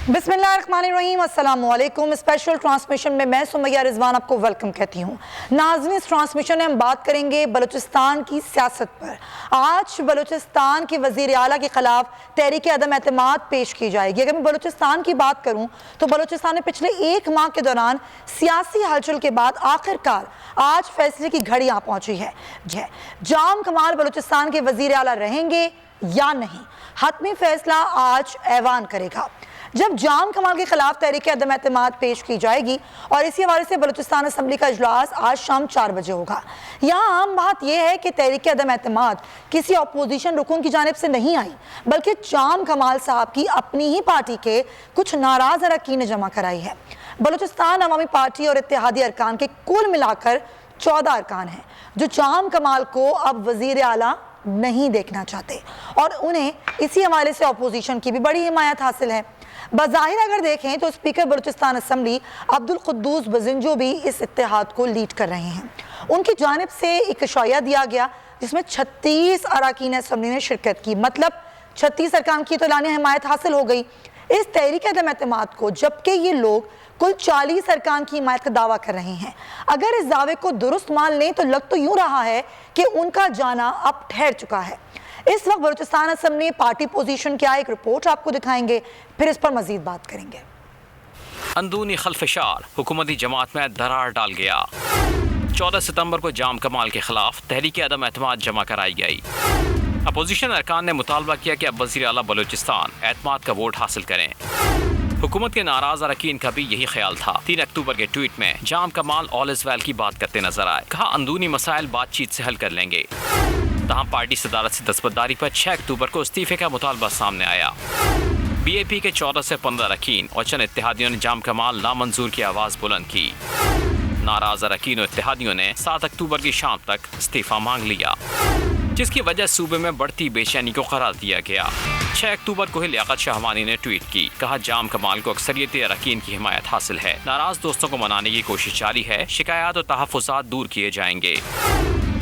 बिस्मिल्लाहिर्रहमानिर्रहीम, अस्सलाम वालेकुम। स्पेशल ट्रांसमिशन में मैं सुमैया रिजवान आपको वेलकम कहती हूँ। नाज़रीन, इस ट्रांसमिशन में हम बात करेंगे बलूचिस्तान की सियासत पर। आज बलूचिस्तान के वज़ीर आला के खिलाफ तहरीक अदम एतमाद पेश की जाएगी। अगर मैं बलूचिस्तान की बात करूँ तो बलूचिस्तान में पिछले एक माह के दौरान सियासी हलचल के बाद आखिरकार आज फैसले की घड़ी यहाँ पहुँची है। जाम कमाल बलूचिस्तान के वज़ीर आला रहेंगे या नहीं, हतमी फैसला आज ऐवान करेगा। जब जाम कमाल के खिलाफ तहरीक अदम एतमाद पेश की जाएगी और इसी हवाले से बलूचिस्तान असम्बली का इजलास आज शाम 4 बजे होगा। यहाँ आम बात यह है कि तहरीक अदम एतमाद किसी अपोजिशन रुकन की जानिब से नहीं आई, बल्कि जाम कमाल साहब की अपनी ही पार्टी के कुछ नाराज अरकान ने जमा कराई है। बलूचिस्तान अवामी पार्टी और इत्तेहादी अरकान के कुल मिलाकर 14 अरकान हैं जो जाम कमाल को अब वजीर आला नहीं देखना चाहते और उन्हें इसी हवाले से अपोजिशन की भी बड़ी हिमायत हासिल है। बज़ाहिर अगर देखें तो स्पीकर बलूचिस्तान असम्बली अब्दुल कुद्दूस बजिंजो भी इस इत्तेहाद को लीड कर रहे हैं। उनकी जानिब से एक इशाया दिया गया जिसमें 36 अरकान असम्बली ने शिरकत की, मतलब 36 अरकान की तो लाने हिमायत हासिल हो गई इस तहरीक अदम एतमाद को, जबकि ये लोग कुल 40 अरकान की हिमायत का दावा कर रहे हैं। अगर इस दावे को दुरुस्त मान लें तो लग तो यूं रहा है कि उनका जाना अब ठहर चुका है। इस वक्त बलूचिस्तान असम्बली पार्टी पोजीशन क्या है, एक रिपोर्ट आपको दिखाएंगे, फिर इस पर मजीद बात करेंगे। अंदरूनी खलफशार हुकूमती जमात में दरार डाल गया। 14 सितंबर को जाम कमाल के खिलाफ तहरीक अदम एतमाद जमा कराई गई। अपोजिशन अरकान ने मुतालबा किया कि अब वज़ीर आला बलूचिस्तान एतमाद का वोट हासिल करें। हुकूमत के नाराज अरकान का भी यही ख्याल था। 3 अक्टूबर के ट्वीट में जाम कमाल ऑल इज वेल की बात करते नजर आए। कहा अंदरूनी मसाइल बातचीत से हल कर लेंगे। तहम पार्टी सदारत से दस्तबरदारी पर 6 अक्टूबर को इस्तीफे का मुतालबा सामने आया। BAP के 14 से 15 अरकान और चंद इत्तेहादियों ने जाम कमाल नामंजूर की आवाज़ बुलंद की। नाराज अरकान और इत्तेहादियों ने 7 अक्टूबर की शाम तक इस्तीफा मांग लिया, जिसकी वजह सूबे में बढ़ती बेचैनी को करार दिया गया। 6 अक्टूबर को ही लियाकत शाहवानी ने ट्वीट की, कहा जाम कमाल को अक्सरियती अरकान की हिमायत हासिल है। नाराज दोस्तों को मनाने की कोशिश जारी है। शिकायत और तहफ़्फ़ुज़ात दूर किए जाएंगे।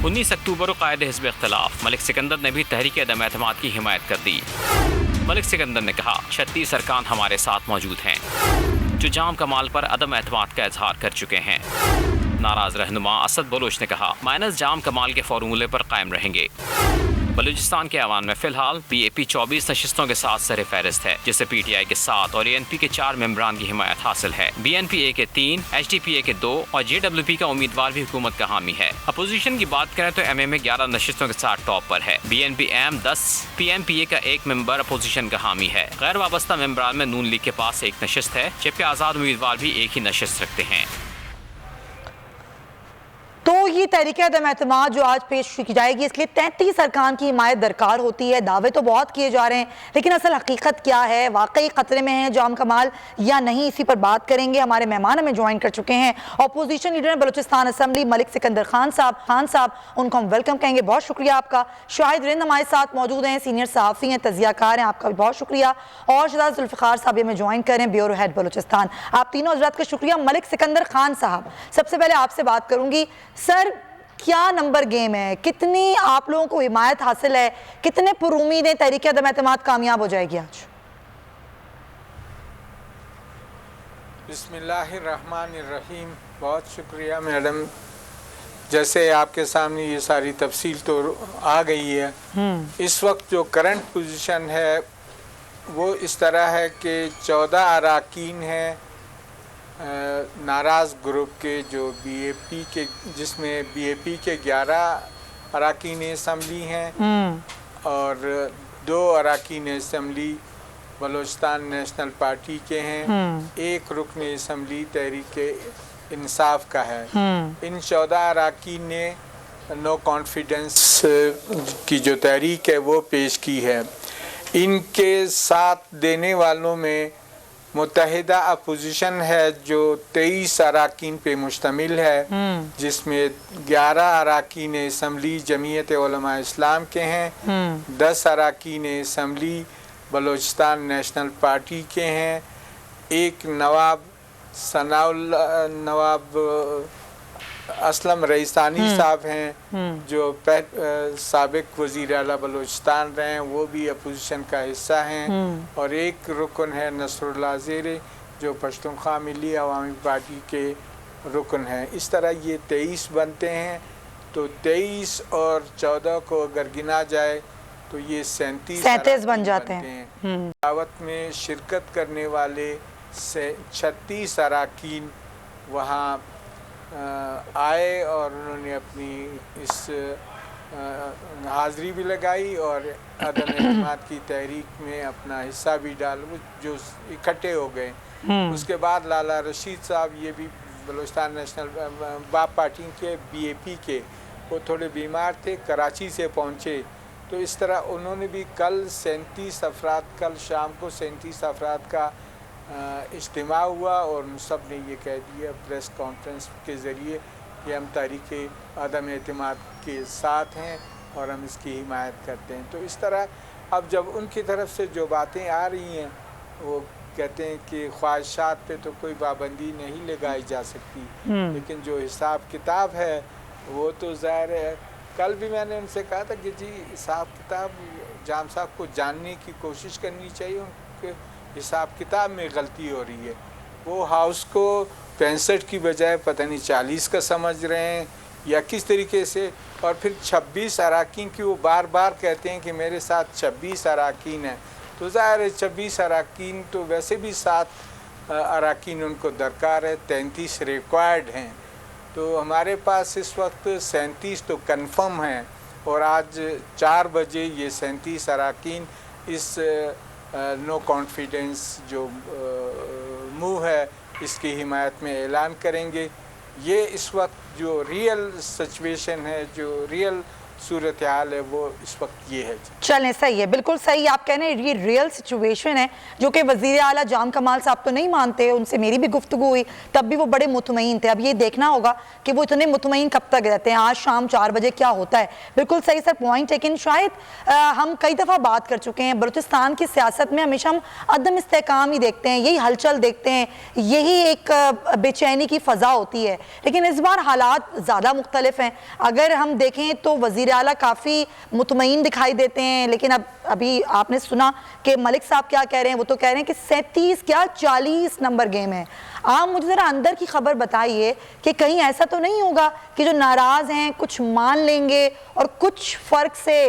19 अक्टूबर को कायदे हिज़्ब इख्तिलाफ मलिक सिकंदर ने भी तहरीक अदम एतमाद की हिमायत कर दी। मलिक सिकंदर ने कहा 36 अरकान हमारे साथ मौजूद हैं जो जाम कमाल पर अदम एतमाद का इजहार कर चुके हैं। नाराज रहनुमा असद बलोच ने कहा माइनस जाम कमाल के फार्मूले पर कायम रहेंगे। बलूचिस्तान के ऐवान में फिलहाल BAP 24 नशिस्तों के साथ सर फहरिस्त है, जिससे PTI के 7 और ANP के 4 मेंबरान की हिमायत हासिल है। BNPA के 3, HDPA के 2 और JWP का उम्मीदवार भी हुकूमत का हामी है। अपोजिशन की बात करें तो MMA 11 नशिस्तों के साथ टॉप पर है। BNP-AM 10, PMPA का 1 मेंबर अपोजिशन का हामी है। गैर वाबस्ता मेंबरान में नून लीग के पास 1 नशिस्त है, जबकि आज़ाद उम्मीदवार भी 1 ही नशिस्त रखते हैं। तो ये तहरीक अदम एतमाद जो आज पेश की जाएगी, इसके लिए 33 अरकान की हिमायत दरकार होती है। दावे तो बहुत किए जा रहे हैं, लेकिन असल हकीकत क्या है, वाकई खतरे में है जाम कमाल या नहीं, इसी पर बात करेंगे। हमारे मेहमान हमें ज्वाइन कर चुके हैं opposition leader Balochistan assembly Malik Sikandar Khan साहब, उनको हम वेलकम कहेंगे। बहुत शुक्रिया आपका। शाहिद रिंद हमारे साथ मौजूद हैं, सीनियर सहाफ़ी हैं, तजियाकार हैं, आपका भी बहुत शुक्रिया। और शहजाद जुल्फ़िकार साहब हमें ज्वाइन करें, ब्यूरो हेड बलूचिस्तान। आप तीनों हज़रात का शुक्रिया। मलिक सिकंदर खान साहब, सबसे पहले आपसे बात करूंगी। सर, क्या नंबर गेम है, कितनी आप लोगों को हिमायत हासिल है, कितने पुरुमीद हैं तहरीक अदम एतमाद कामयाब हो जाएगी आज? बिस्मिल्लाहिर्रहमानिर्रहीम। बहुत शुक्रिया मैडम। जैसे आपके सामने ये सारी तफसील तो आ गई है। इस वक्त जो करंट पोजीशन है वो इस तरह है कि 14 अरकान हैं नाराज़ ग्रुप के, जो BAP के, जिसमें BAP के 11 अरकान असम्बली हैं और 2 अरकान असम्बली बलूचिस्तान नेशनल पार्टी के हैं। 1 रुकन असम्बली तहरीक इंसाफ का है। इन 14 अरकान ने नो कॉन्फिडेंस की जो तहरीक है वो पेश की है। इनके साथ देने वालों में मुत्तहिदा अपोजिशन है जो 23 अरकान पे मुश्तमिल है, जिसमें 11 अरकान असम्बली जमीयत उलमा इस्लाम के हैं, 10 अरकान असम्बली बलूचिस्तान नेशनल पार्टी के हैं, 1 नवाब असलम रईसानी साहब हैं जो साबिक वज़ीर आला बलूचिस्तान रहे हैं, वो भी अपोजिशन का हिस्सा हैं। और एक रुकन है नसरुल्लाह ज़ेरे जो पश्तूनख्वा मिली अवामी पार्टी के रुकन हैं। इस तरह ये 23 बनते हैं। तो 23 और 14 को अगर गिना जाए तो ये 37 बन जाते हैं। दावत में शिरकत करने वाले 36 अरकान वहाँ आए और उन्होंने अपनी इस हाज़िरी भी लगाई और अदम एतमाद की तहरीक में अपना हिस्सा भी डाला, जो इकट्ठे हो गए। उसके बाद लाला रशीद साहब, ये भी बलूचिस्तान नेशनल बाप पार्टी के BAP के, वो थोड़े बीमार थे, कराची से पहुँचे। तो इस तरह उन्होंने भी कल 37 अफराद, कल शाम को 37 अफराद का इज्तिमा हुआ और उन सब ने ये कह दिया प्रेस कॉन्फ्रेंस के ज़रिए कि हम तहरीक अदम एतमाद के साथ हैं और हम इसकी हिमायत करते हैं। तो इस तरह अब जब उनकी तरफ से जो बातें आ रही हैं, वो कहते हैं कि ख्वाहिशात पे तो कोई पाबंदी नहीं लगाई जा सकती, लेकिन जो हिसाब किताब है वो तो ज़ाहिर है। कल भी मैंने उनसे कहा था कि जी हिसाब किताब जाम साहब को जानने की कोशिश करनी चाहिए, उनके हिसाब किताब में गलती हो रही है। वो हाउस को 65 की बजाय पता नहीं 40 का समझ रहे हैं या किस तरीके से। और फिर 26 अरकान की वो बार बार कहते हैं कि मेरे साथ 26 अरकान हैं। तो ज़ाहिर है 26 अरकान तो वैसे भी 7 अरकान उनको दरकार है, 33 रिक्वायर्ड हैं। तो हमारे पास इस वक्त 37 तो कंफर्म हैं और आज 4 बजे ये 37 अरकान इस नो कॉन्फिडेंस जो मूव है इसकी हिमायत में ऐलान करेंगे। ये इस वक्त जो रियल सिचुएशन है, जो रियल सूरत हाल है, वो इस वक्त ये है। चलें, सही है, बिल्कुल सही आप कह रहे हैं, ये रियल सिचुएशन है जो कि वज़ीर आला जाम कमाल साहब तो नहीं मानते। उनसे मेरी भी गुफ्तगू हुई, तब भी वो बड़े मुतमईन थे। अब ये देखना होगा कि वो इतने मुतमईन कब तक रहते हैं, आज शाम 4 बजे क्या होता है। बिल्कुल सही सर पॉइंट। लेकिन शायद हम कई दफ़ा बात कर चुके हैं, बलूचिस्तान की सियासत में हमेशा हम अदम इस्तेहकाम ही देखते हैं, यही हलचल देखते हैं, यही एक बेचैनी की फ़ज़ा होती है। लेकिन इस बार हालात ज़्यादा मुख्तलिफ हैं। अगर हम देखें तो वज़ीर आला काफ़ी मुतमईन दिखाई देते हैं, लेकिन अब अभी आपने सुना कि मलिक साहब क्या कह रहे हैं। वो तो कह रहे हैं कि 37 क्या 40 नंबर गेम है। आप मुझे ज़रा अंदर की खबर बताइए कि कहीं ऐसा तो नहीं होगा कि जो नाराज़ हैं कुछ मान लेंगे और कुछ फ़र्क से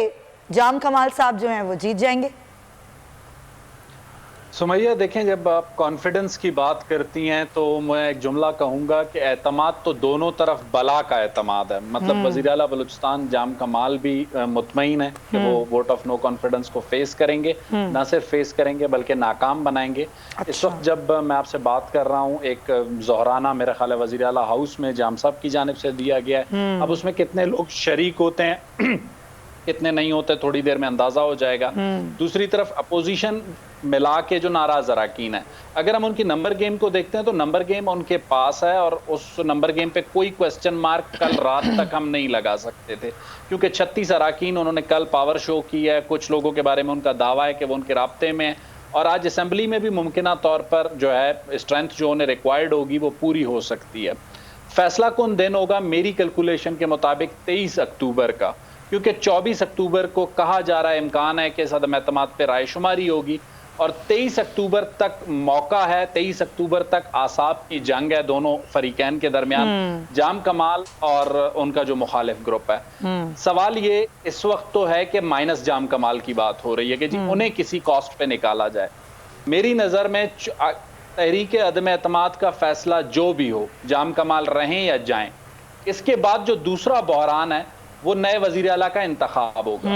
जाम कमाल साहब जो हैं वो जीत जाएंगे। सुमैया देखें, जब आप कॉन्फिडेंस की बात करती हैं तो मैं एक जुमला कहूँगा कि एतमाद तो दोनों तरफ बला का एतमाद है। मतलब वज़ीर आला बलूचिस्तान जाम कमाल भी मुतमईन है कि वो वोट ऑफ नो कॉन्फिडेंस को फेस करेंगे, ना सिर्फ फेस करेंगे बल्कि नाकाम बनाएंगे। इस वक्त जब मैं आपसे बात कर रहा हूँ, एक ज़ोहराना मेरा ख्याल है वज़ीर आला हाउस में जाम साहब की जानिब से दिया गया है। अब उसमें कितने लोग शरीक होते हैं कितने नहीं होते थोड़ी देर में अंदाजा हो जाएगा। दूसरी तरफ अपोजिशन मिला के जो नाराज अरकान है, अगर हम उनकी नंबर गेम को देखते हैं तो नंबर गेम उनके पास है और उस नंबर गेम पे कोई क्वेश्चन मार्क कल रात तक हम नहीं लगा सकते थे, क्योंकि 36 अरकान उन्होंने कल पावर शो किया है। कुछ लोगों के बारे में उनका दावा है कि वो उनके राब्ते में है और आज असेंबली में भी मुमकिना तौर पर जो है स्ट्रेंथ जो उन्हें रिक्वायर्ड होगी वो पूरी हो सकती है। फैसला कौन दिन होगा मेरी कैलकुलेशन के मुताबिक 23 अक्टूबर का, क्योंकि 24 अक्टूबर को कहा जा रहा है इम्कान है कि सदम एतमाद पे रायशुमारी होगी और 23 अक्टूबर तक मौका है। 23 अक्टूबर तक आसाब की जंग है दोनों फरीकैन के दरमियान, जाम कमाल और उनका जो मुखालिफ ग्रुप है। सवाल ये इस वक्त तो है कि माइनस जाम कमाल की बात हो रही है कि जी उन्हें किसी कॉस्ट पे निकाला जाए। मेरी नज़र में तहरीक अदम एतमाद का फैसला जो भी हो, जाम कमाल रहें या जाएं, इसके बाद जो दूसरा बहरान है वो नए वजीर आला का इंतखाब होगा।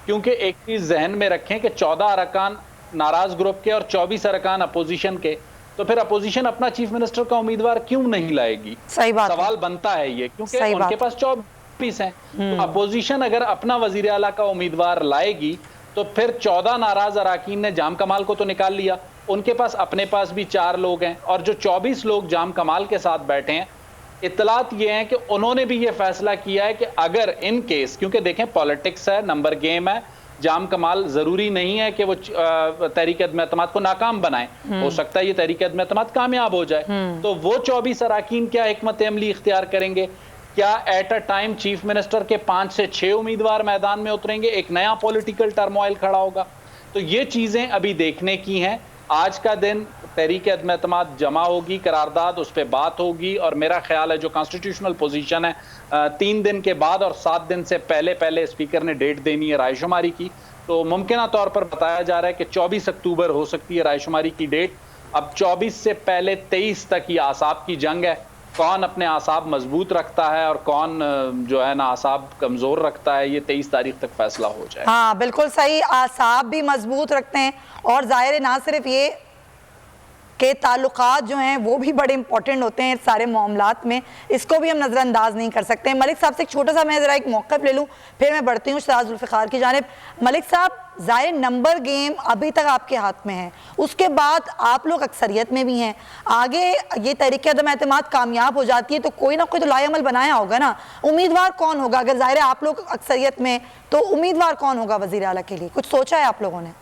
क्योंकि एक चीज जहन में रखें कि 14 अरकान नाराज ग्रुप के और 24 अरकान अपोजिशन के, तो फिर अपोजिशन अपना चीफ मिनिस्टर का उम्मीदवार क्यों नहीं लाएगी? सही बात सवाल बनता है ये, क्योंकि उनके पास 24 हैं। तो अपोजिशन अगर अपना वजीर आला का उम्मीदवार लाएगी तो फिर 14 नाराज अरकान ने जाम कमाल को तो निकाल लिया, उनके पास अपने पास भी 4 लोग हैं और जो 24 लोग जाम कमाल के साथ बैठे हैं, इतलात ये है कि उन्होंने भी ये फैसला किया है कि अगर इन केस, क्योंकि देखें पॉलिटिक्स है, नंबर गेम है, जाम कमाल जरूरी नहीं है कि वो तहरीक अदम एतमाद को नाकाम बनाए, हो सकता है ये तहरीक अदम एतमाद कामयाब हो जाए। तो वो 24 अरकान क्या हिकमत अमली इख्तियार करेंगे क्या at a time chief minister के 5 से 6 उम्मीदवार मैदान में उतरेंगे, एक नया पॉलिटिकल टर्मोइल खड़ा होगा? तो ये चीजें अभी देखने की हैं। आज का दिन तहरीक अदम एतमाद जमा होगी, करारदाद उस पर बात होगी, और मेरा ख्याल है जो कॉन्स्टिट्यूशनल पोजीशन है 3 दिन के बाद और 7 दिन से पहले पहले स्पीकर ने डेट देनी है रायशुमारी की। तो मुमकिन तौर पर बताया जा रहा है कि 24 अक्टूबर हो सकती है रायशुमारी की डेट। अब 24 से पहले 23 तक ये आसाब की जंग है, कौन अपने आसाब मजबूत रखता है और कौन जो है ना आसाब कमजोर रखता है, ये 23 तारीख तक फैसला हो जाए। हाँ बिल्कुल सही, आसाब भी मजबूत रखते हैं, और जाहिर है ना सिर्फ ये के ताल्लुकात जो हैं वो भी बड़े इंपॉर्टेंट होते हैं सारे मामलात में, इसको भी हम नज़रअंदाज नहीं कर सकते। मलिक साहब से एक छोटा सा मैं ज़रा एक मौक़िफ़ ले लूँ, फिर मैं बढ़ती हूँ शहराज जुल्फ़िकार की जानिब। मलिक साहब, ज़ाहिर नंबर गेम अभी तक आपके हाथ में है, उसके बाद आप लोग अक्सरियत में भी हैं, आगे ये तहरीक अदम एतमाद कामयाब हो जाती है तो कोई ना कोई तो लाएअमल बनाया होगा ना, उम्मीदवार कौन होगा? अगर ज़ाहिर आप लोग अक्सरियत में तो उम्मीदवार कौन होगा वज़ीर आला के लिए, कुछ सोचा है आप लोगों ने?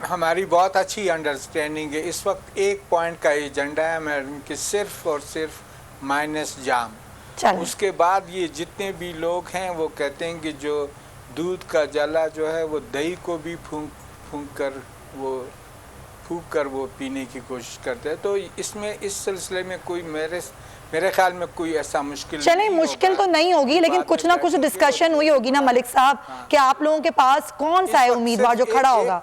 हमारी बहुत अच्छी अंडरस्टैंडिंग है। इस वक्त एक पॉइंट का एजेंडा है मैडम कि सिर्फ और सिर्फ माइनस जाम। उसके बाद ये जितने भी लोग हैं वो कहते हैं कि जो दूध का जला जो है वो दही को भी फूंक कर वो पीने की कोशिश करते हैं। तो इसमें इस सिलसिले में कोई मेरे ख्याल में कोई ऐसा मुश्किल चले मुश्किल तो नहीं होगी, लेकिन कुछ ना कुछ डिस्कशन हुई होगी ना मलिक साहब, कि आप लोगों के पास कौन सा है उम्मीदवार जो खड़ा होगा?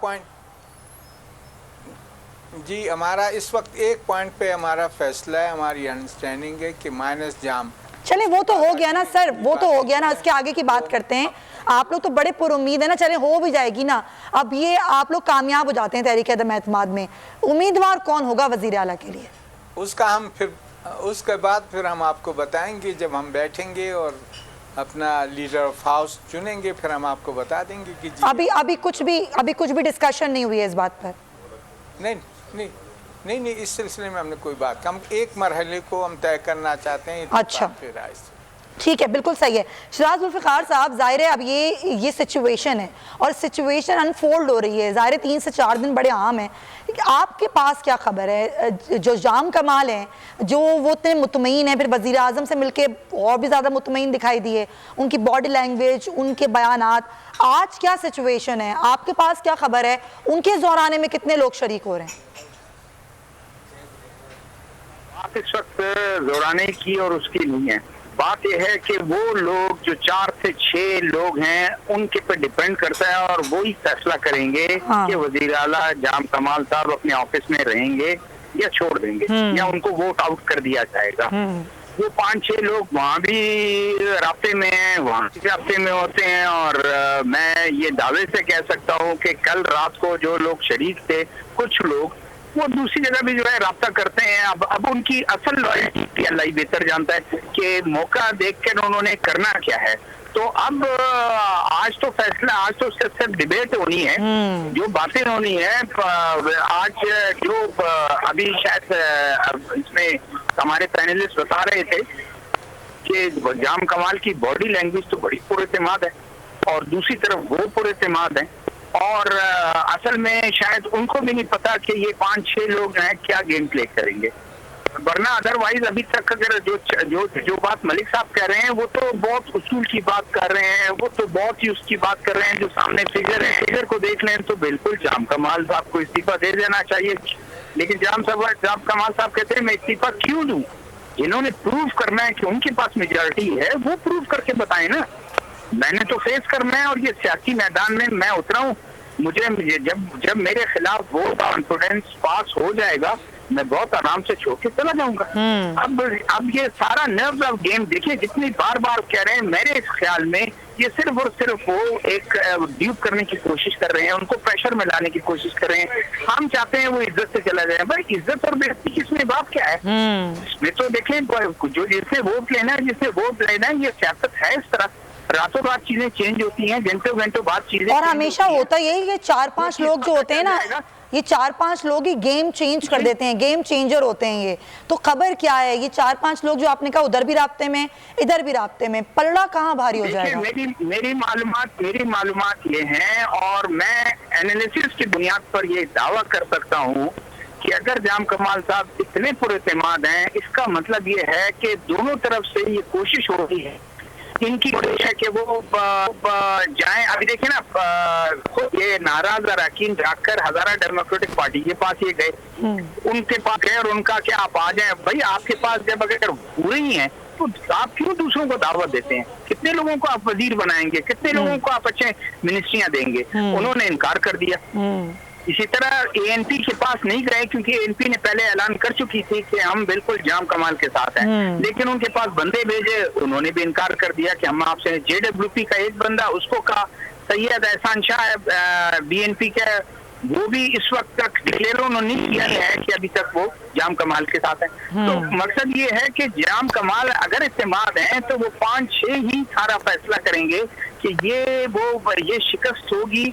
जी, हमारा इस वक्त एक पॉइंट पे हमारा फैसला है, हमारी अंडरस्टैंडिंग है कि माइनस जाम। चले वो तो हो गया ना सर, वो तो हो गया ना, इसके आगे की बात करते हैं। आप लोग तो बड़े पुरुम्मीद है ना, चले हो भी जाएगी ना। अब ये आप लोग कामयाब हो जाते हैं तहरीक अदम एतमाद में, उम्मीदवार कौन होगा वज़ीर आला के लिए? उसके बाद फिर हम आपको बताएंगे, जब हम बैठेंगे और अपना लीडर ऑफ हाउस चुनेंगे फिर हम आपको बता देंगे कि जी। अभी कुछ भी डिस्कशन नहीं हुई है इस बात पर? नहीं, इस सिलसिले में हमने कोई बात, हम एक मरहले को हम तय करना चाहते हैं। अच्छा, ठीक है, बिल्कुल सही है। शहराज जुल्फ़िकार साहब, ज़ाहिर है अब ये सिचुएशन है और सिचुएशन अनफोल्ड हो रही है, ज़ाहिर 3 से 4 दिन बड़े आम हैं। आपके पास क्या खबर है? जो जाम कमाल हैं, जो वो इतने मुतमईन हैं, फिर वज़ीर आज़म से मिलके और भी ज़्यादा मुतमईन दिखाई दिए, उनकी बॉडी लैंग्वेज, उनके बयानात, आज क्या सिचुएशन है? आपके पास क्या खबर है? उनके दौराने में कितने लोग शरीक हो रहे हैं? बात इस वक्त दौराने की और उसकी नहीं है, बात यह है कि वो लोग जो 4 से 6 लोग हैं उनके पर डिपेंड करता है और वो ही फैसला करेंगे कि वजीर आला जाम कमाल साहब अपने ऑफिस में रहेंगे या छोड़ देंगे या उनको वोट आउट कर दिया जाएगा। वो 5-6 लोग वहाँ भी रास्ते में हैं, वहाँ भी रास्ते में होते हैं, और मैं ये दावे से कह सकता हूँ कि कल रात को जो लोग शरीक थे, कुछ लोग वो दूसरी जगह भी जो है राब्ता करते हैं। अब उनकी असल लॉयल्टी अल्लाह ही बेहतर जानता है कि मौका देख कर उन्होंने करना क्या है। तो अब आज तो फैसला, आज तो सिर्फ डिबेट होनी है, जो बातें होनी है। आज जो अभी शायद इसमें हमारे पैनलिस्ट बता रहे थे कि जाम कमाल की बॉडी लैंग्वेज तो बड़ी पुरएतमाद है और दूसरी तरफ वो पुरएतमाद है, और असल में शायद उनको भी नहीं पता कि ये 5-6 लोग हैं क्या गेम प्ले करेंगे। वरना अदरवाइज अभी तक अगर जो बात मलिक साहब कह रहे हैं वो तो बहुत उसूल की बात कर रहे हैं, वो तो बहुत ही उसकी बात कर रहे हैं। जो सामने फिगर है, फिगर को देख लें तो बिल्कुल जाम कमाल साहब को इस्तीफा दे देना चाहिए, लेकिन जाम कमाल साहब कहते हैं मैं इस्तीफा क्यों दूं? इन्होंने प्रूव करना है कि उनके पास मेजॉरिटी है, वो प्रूव करके बताए ना। मैंने तो फेस करना है और ये सियासी मैदान में मैं उतरा हूँ। मुझे जब मेरे खिलाफ वो कॉन्फिडेंस पास हो जाएगा मैं बहुत आराम से छोड़ के चला जाऊंगा। अब ये सारा नर्व ऑफ गेम देखिए, जितनी बार कह रहे हैं, मेरे ख्याल में ये सिर्फ और सिर्फ वो एक ड्यूप करने की कोशिश कर रहे हैं, उनको प्रेशर में लाने की कोशिश कर रहे हैं। हम चाहते हैं वो इज्जत से चला जाए। भाई इज्जत और बेइज्जती किसमें बात क्या है? इसमें तो देखें, जो जिससे वोट लेना है, ये सियासत है। इस तरह रातों रात चीजें चेंज होती हैं, घंटों बाद चीजें, और हमेशा होता यही है। 4-5 लोग जो होते हैं ना, ये 4-5 लोग ही गेम चेंज कर देते हैं, गेम चेंजर होते हैं ये। तो खबर क्या है, ये 4-5 लोग जो आपने कहा उधर भी राब्ते में, इधर भी राब्ते में, पलड़ा कहाँ भारी हो जाएगा? मेरी मालूमात ये हैं और मैं एनालिसिस की बुनियाद पर ये दावा कर सकता हूँ कि अगर जाम कमाल साहब इतने पुरएतमाद हैं, इसका मतलब ये है कि दोनों तरफ से ये कोशिश हो रही है, इनकी कोशिश है कि वो जाएं। अभी देखिए ना, खुद ये नाराज अरकान जाकर हजारा डेमोक्रेटिक पार्टी के पास ये गए, उनके पास गए और उनका क्या आप आ जाएं। भाई आपके पास जब अगर पूरे ही हैं तो आप क्यों दूसरों को दावत देते हैं? कितने लोगों को आप वजीर बनाएंगे, कितने लोगों को आप अच्छे मिनिस्ट्रियां देंगे? उन्होंने इनकार कर दिया। इसी तरह एएनपी के पास नहीं गए, क्योंकि एएनपी ने पहले ऐलान कर चुकी थी कि हम बिल्कुल जाम कमाल के साथ हैं, लेकिन उनके पास बंदे भेजे, उन्होंने भी इनकार कर दिया कि हम आपसे। जेडब्ल्यूपी का एक बंदा, उसको कहा, सैयद एहसान शाह बीएनपी के, वो भी इस वक्त तक डिक्लेयर उन्होंने नहीं किया है कि अभी तक वो जाम कमाल के साथ है। तो मकसद ये है कि जाम कमाल अगर इस्तेमाल हैं तो वो 5-6 ही सारा फैसला करेंगे कि ये शिकस्त होगी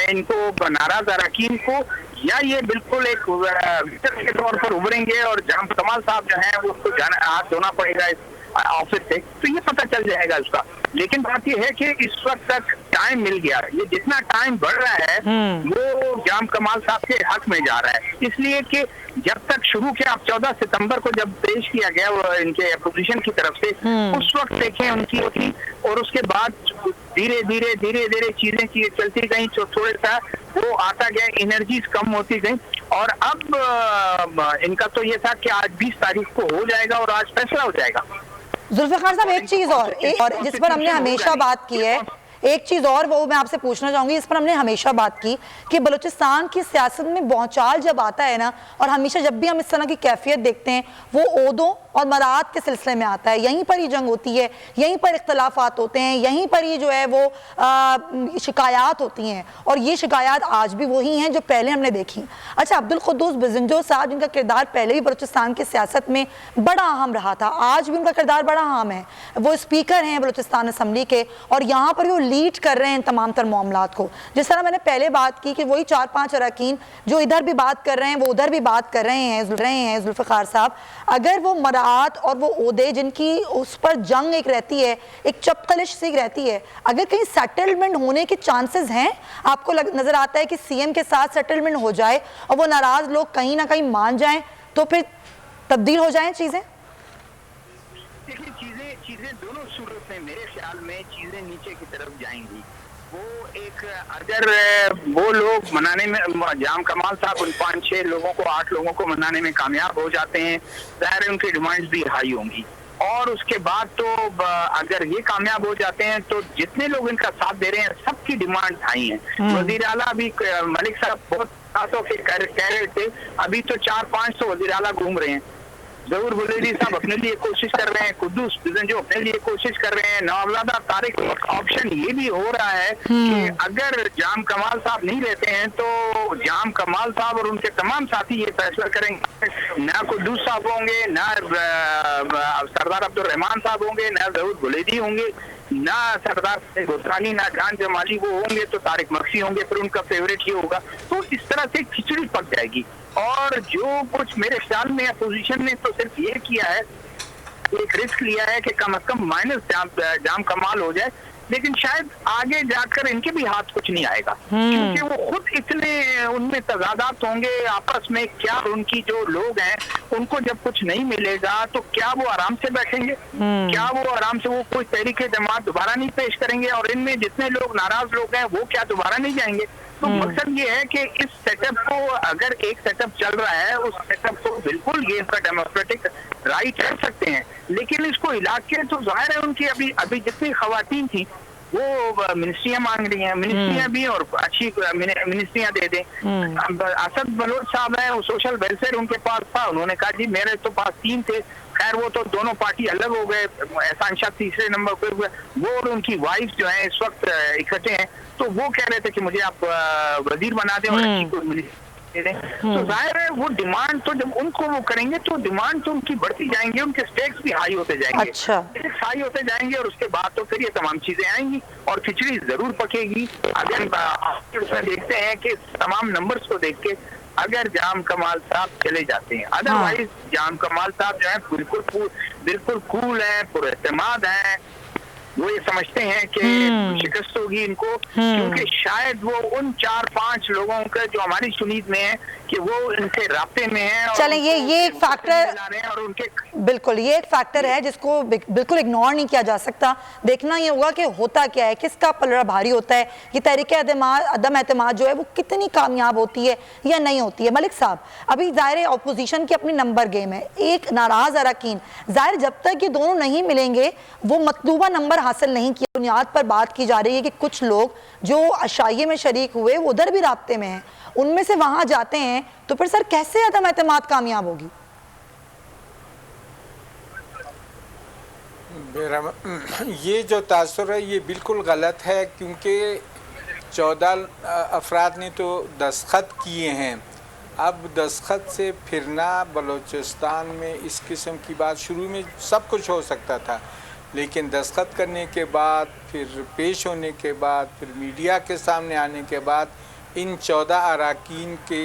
इनको, नाराज अरकान को, या ये बिल्कुल एक विक्टर के तौर पर उभरेंगे और जाम कमाल साहब जो है वो उसको हाथ धोना पड़ेगा इस ऑफिस से, तो ये पता चल जाएगा उसका। लेकिन बात ये है कि इस वक्त तक टाइम मिल गया, ये जितना टाइम बढ़ रहा है वो जाम कमाल साहब के हक में जा रहा है, इसलिए कि जब तक शुरू किया, आप 14 सितंबर को जब पेश किया गया वो इनके अपोजिशन की तरफ से, उस वक्त देखें उनकी थी, और उसके बाद धीरे धीरे चीजें चलती गई, तो थोड़ा सा वो आता गया, एनर्जीज कम होती गई, और अब इनका तो ये था कि आज 20 तारीख को हो जाएगा और आज फैसला हो जाएगा। जुल्फिकार साहब, एक चीज और जिस पर हमने हमेशा बात की है, एक चीज और वो मैं आपसे पूछना चाहूंगी, इस पर हमने हमेशा बात की कि बलूचिस्तान की सियासत में भौचाल जब आता है ना, और हमेशा जब भी हम इस तरह की कैफियत देखते हैं वो ओहदों और मराद के सिलसिले में आता है, यहीं पर ही जंग होती है, यहीं पर इख्तलाफात होते हैं, यहीं पर ही जो है वो शिकायत होती हैं, और ये शिकायत आज भी वही हैं जो पहले हमने देखी। अच्छा, अब्दुल कुद्दूस बिजंजो साहब, जिनका किरदार पहले भी बलूचिस्तान की सियासत में बड़ा अहम रहा था, आज भी उनका किरदार बड़ा अहम है, वो स्पीकर हैं बलूचिस्तान असम्बली के, और यहाँ पर वो लीड कर रहे हैं तमाम तर मामलात को। जिस तरह मैंने पहले बात की कि वही 4-5 अरकान जो इधर भी बात कर रहे हैं वो उधर भी बात कर रहे हैं जुल्फिकार साहब, अगर वो मरात और वो ओहदे जिनकी उस पर जंग एक रहती है, एक चपकलिश सी रहती है, अगर कहीं सेटलमेंट होने के चांसेस हैं, आपको नजर आता है कि सीएम के साथ सेटलमेंट हो जाए और वो नाराज लोग कहीं ना कहीं मान जाएं, तो फिर तब्दील हो जाएं चीजें? देखिए, चीजें दोनों सूरत में मेरे ख्याल में चीजें नीचे की तरफ जाएंगी। वो एक, अगर वो लोग मनाने में, जाम कमाल साहब उन 5-6 लोगों को, 8 लोगों को मनाने में कामयाब हो जाते हैं, ज़ाहिर है उनकी डिमांड्स भी हाई होंगी, और उसके बाद तो अगर ये कामयाब हो जाते हैं तो जितने लोग इनका साथ दे रहे हैं सबकी डिमांड हाई है। वजीर आला भी, मलिक साहब बहुत बातों के कह रहे थे, अभी तो 400-500 वजीर आला घूम रहे हैं। जहूर बुलेरी साहब अपने लिए कोशिश कर रहे हैं, कुद्दूस बिजंजो अपने लिए कोशिश कर रहे हैं, नवाबजादा तारिक। ऑप्शन ये भी हो रहा है कि अगर जाम कमाल साहब नहीं रहते हैं तो जाम कमाल साहब और उनके तमाम साथी ये फैसला करेंगे, ना कुद्दूस साहब होंगे, ना सरदार अब्दुल रहमान साहब होंगे, ना जहूर बुलेरी होंगे, ना सरदार गोसानी, ना जान जमाली, वो होंगे तो तारिक मक्सी होंगे, फिर उनका फेवरेट ये होगा। तो इस तरह से खिचड़ी पक जाएगी। और जो कुछ मेरे ख्याल में अपोजिशन ने तो सिर्फ ये किया है, एक रिस्क लिया है कि कम से कम माइनस जाम कमाल हो जाए, लेकिन शायद आगे जाकर इनके भी हाथ कुछ नहीं आएगा, क्योंकि वो खुद इतने उनमें तजादात होंगे आपस में। क्या उनकी जो लोग हैं उनको जब कुछ नहीं मिलेगा तो क्या वो आराम से बैठेंगे? क्या वो आराम से वो कोई तहरीके जमात दोबारा नहीं पेश करेंगे? और इनमें जितने लोग नाराज लोग हैं वो क्या दोबारा नहीं जाएंगे? तो मकसद ये है कि इस सेटअप को, अगर एक सेटअप चल रहा है उस सेटअप को बिल्कुल ये इसका डेमोक्रेटिक राइट कर सकते हैं, लेकिन इसको हिला के तो जाहिर है उनकी अभी जितनी खवातीन थी वो मिनिस्ट्रियां मांग रही हैं, मिनिस्ट्रियां भी, और अच्छी मिनिस्ट्रियां दे दें। असद बलोच साहब है, वो सोशल वेलफेयर उनके पास था, उन्होंने कहा जी मेरे तो पास 3 थे, खैर वो तो दोनों पार्टी अलग हो गए, एहसान शाह तीसरे नंबर पर हुए, वो और उनकी वाइफ जो है इस वक्त इकट्ठे हैं, तो वो कह रहे थे कि मुझे आप वजीर बना दें और अच्छी कोई मिनिस्ट्री दे दें। तो जाहिर है वो डिमांड तो जब उनको वो करेंगे तो डिमांड तो उनकी बढ़ती जाएंगी, उनके स्टेक्स भी हाई होते जाएंगे। अच्छा, हाई होते जाएंगे और उसके बाद तो फिर ये तमाम चीजें आएंगी और खिचड़ी जरूर पकेगी। अगर उसमें देखते हैं कि तमाम नंबर्स को देख के अगर जाम कमाल साहब चले जाते हैं, अदरवाइज जाम कमाल साहब जो है बिल्कुल कूल है, पुरएतमाद है, वो ये समझते हैं कि शिकस्त होगी इनको, क्योंकि शायद वो उन 4-5 लोगों का जो हमारी सुनीत में है कि वो इनसे राब्ते में है। चलें, ये एक फैक्टर, और उनके बिल्कुल ये एक फैक्टर है जिसको बिल्कुल इग्नोर नहीं किया जा सकता। देखना ये होगा कि होता क्या है, किसका पलड़ा भारी होता है, ये तहरीक अदम एतमाद जो है वो कितनी कामयाब होती है या नहीं होती है। मलिक साहब, अभी ज़ाहिर अपोजिशन की अपनी नंबर गेम है, एक नाराज़ अरकान, ज़ाहिर जब तक ये दोनों नहीं मिलेंगे वो मतलूबा नंबर हासिल नहीं किया। बुनियाद पर बात की जा रही है कि कुछ लोग जो अशाइये में शरीक हुए वो उधर भी राब्ते में हैं, उनमें से वहाँ जाते हैं, तो फिर सर कैसे अदम एतमाद कामयाब होगी? ये जो तासुर है ये बिल्कुल गलत है, क्योंकि 14 अफराद ने तो दस्तखत किए हैं। अब दस्तखत से फिरना बलूचिस्तान में इस किस्म की बात, शुरू में सब कुछ हो सकता था, लेकिन दस्तखत करने के बाद, फिर पेश होने के बाद, फिर मीडिया के सामने आने के बाद इन 14 अरकान के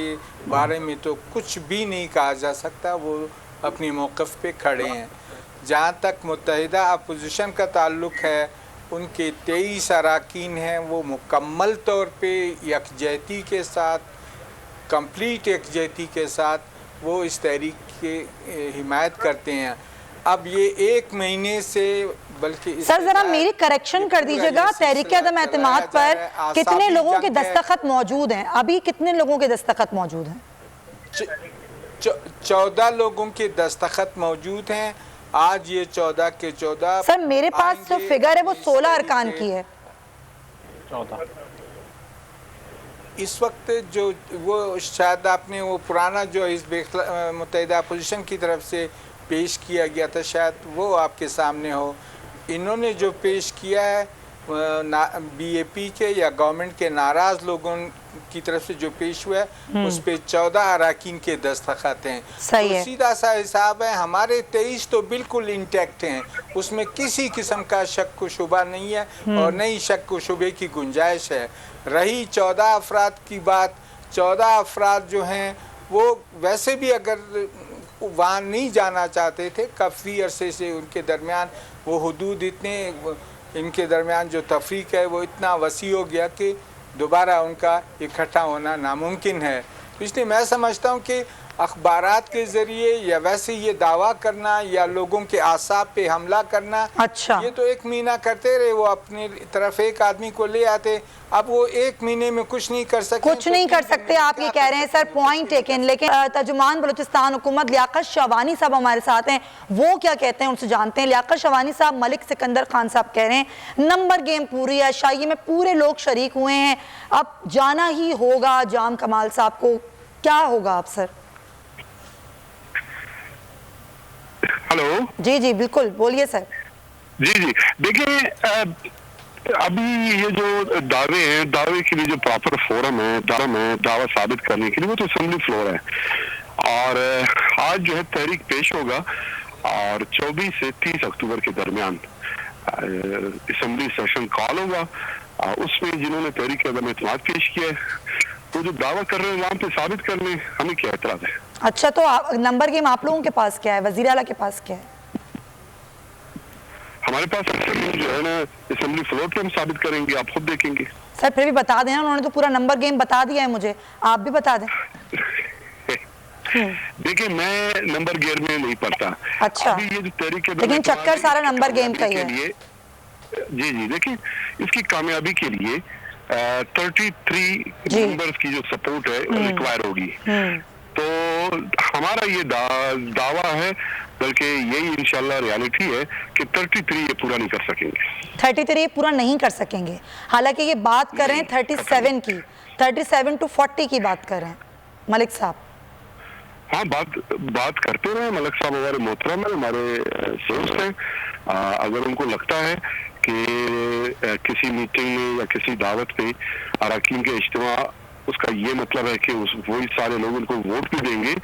बारे में तो कुछ भी नहीं कहा जा सकता। वो अपनी मौक़िफ़ पे खड़े हैं। जहाँ तक मुत्तहिदा अपोजिशन का ताल्लुक़ है, उनके 23 अरकान हैं, वो मुकम्मल तौर पे यकजहती के साथ, कंप्लीट यकजहती के साथ वो इस तहरीक की हिमायत करते हैं। अब ये 1 महीने से, बल्कि सर ज़रा मेरी करेक्शन कर दीजिएगा, तहरीक अदम एतमाद पर कितने लोगों के दस्तखत मौजूद हैं? अभी कितने लोगों के दस्तखत मौजूद हैं? 14 लोगों के दस्तखत मौजूद हैं। आज ये 14 के 14। सर मेरे पास जो फिगर है वो 16 अरकान की है। 14 इस वक्त जो वो शायद आपने वो पुराना जो इस मुत्तहिदा अपोजिशन की तरफ से पेश किया गया था, शायद वो आपके सामने हो। इन्होंने जो पेश किया है बीएपी के या गवर्नमेंट के नाराज़ लोगों की तरफ से जो पेश हुआ है, उस पे 14 अरकान के दस्तखत हैं। सही तो है। सीधा सा हिसाब है। हमारे 23 तो बिल्कुल इंटैक्ट हैं, उसमें किसी किस्म का शक व शुबा नहीं है और नहीं शक व शुबे की गुंजाइश है। रही 14 अफराद की बात, 14 अफराद जो हैं वो वैसे भी अगर वहाँ नहीं जाना चाहते थे, काफ़ी अरसे से उनके दरमियान वो हुदूद इतने, इनके दरमियान जो तफरीक है वो इतना वसी हो गया कि दोबारा उनका इकट्ठा होना नामुमकिन है। तो इसलिए मैं समझता हूँ कि अखबारात के ज़रिए या वैसे ये दावा करना या लोगों के आसाब पे हमला करना, अच्छा, ये तो 1 महीना करते रहे, वो अपने तरफ एक आदमी को ले आते। अब वो 1 महीने में कुछ नहीं कर सकते, कुछ नहीं कर सकते आप ये कह रहे हैं सर, पॉइंट टेकन। लेकिन तर्जुमान बलूचिस्तान हुकूमत लियाकत शवानी साहब हमारे साथ हैं, वो क्या कहते हैं उनसे जानते हैं। लियाकत शवानी साहब, मलिक सिकंदर खान साहब कह रहे हैं नंबर गेम पूरी है, शाही में पूरे लोग शरीक हुए हैं, अब जाना ही होगा जाम कमाल साहब को, क्या होगा आप सर? हेलो जी जी बिल्कुल, बोलिए सर। जी जी, देखिए अभी ये जो दावे हैं, दावे के लिए जो प्रॉपर फोरम है, दावा साबित करने के लिए, वो तो असेंबली फ्लोर है। और आज जो है तहरीक पेश होगा और 24 से 30 अक्टूबर के दरमियान असेंबली सेशन कॉल होगा। उसमें जिन्होंने तहरीक अदम एतमाद पेश किया है, वो जो दावा कर रहे हैं वहां पे साबित करने, हमें क्या एतराज है? अच्छा, तो नंबर गेम आप लोगों के पास क्या है, वजीर आला के पास क्या है? हमारे पास जो है ना असेंबली फ्लोर पे हम साबित करेंगे, आप खुद देखेंगे। सर फिर भी बता दें, उन्होंने तो पूरा नंबर गेम बता दिया है मुझे, आप भी बता दें। देखिए मैं नंबर गेम में नहीं पढ़ता। अच्छा, अभी ये जो तहरीक लेकिन चक्कर सारा नंबर गेम का ही है। जी जी, देखिए इसकी कामयाबी के लिए 33 मेंबर्स की जो सपोर्ट है रिक्वायर होगी। तो हमारा ये दावा है, बल्कि यही इंशाल्लाह रियलिटी है कि 33 ये पूरा नहीं कर सकेंगे। 33 पूरा नहीं कर सकेंगे, हालांकि ये बात कर रहे हैं 37 की, 37 to 40 की बात कर रहे हैं मलिक साहब। हाँ, बात करते रहे मलिक साहब, हमारे मोहतरम है, हमारे सोर्स हैं। अगर उनको लगता है कि किसी मीटिंग में या किसी दावत पे अरकान के इज्तिमा, उसका ये मतलब है कि वही सारे लोग उनको वोट भी देंगे,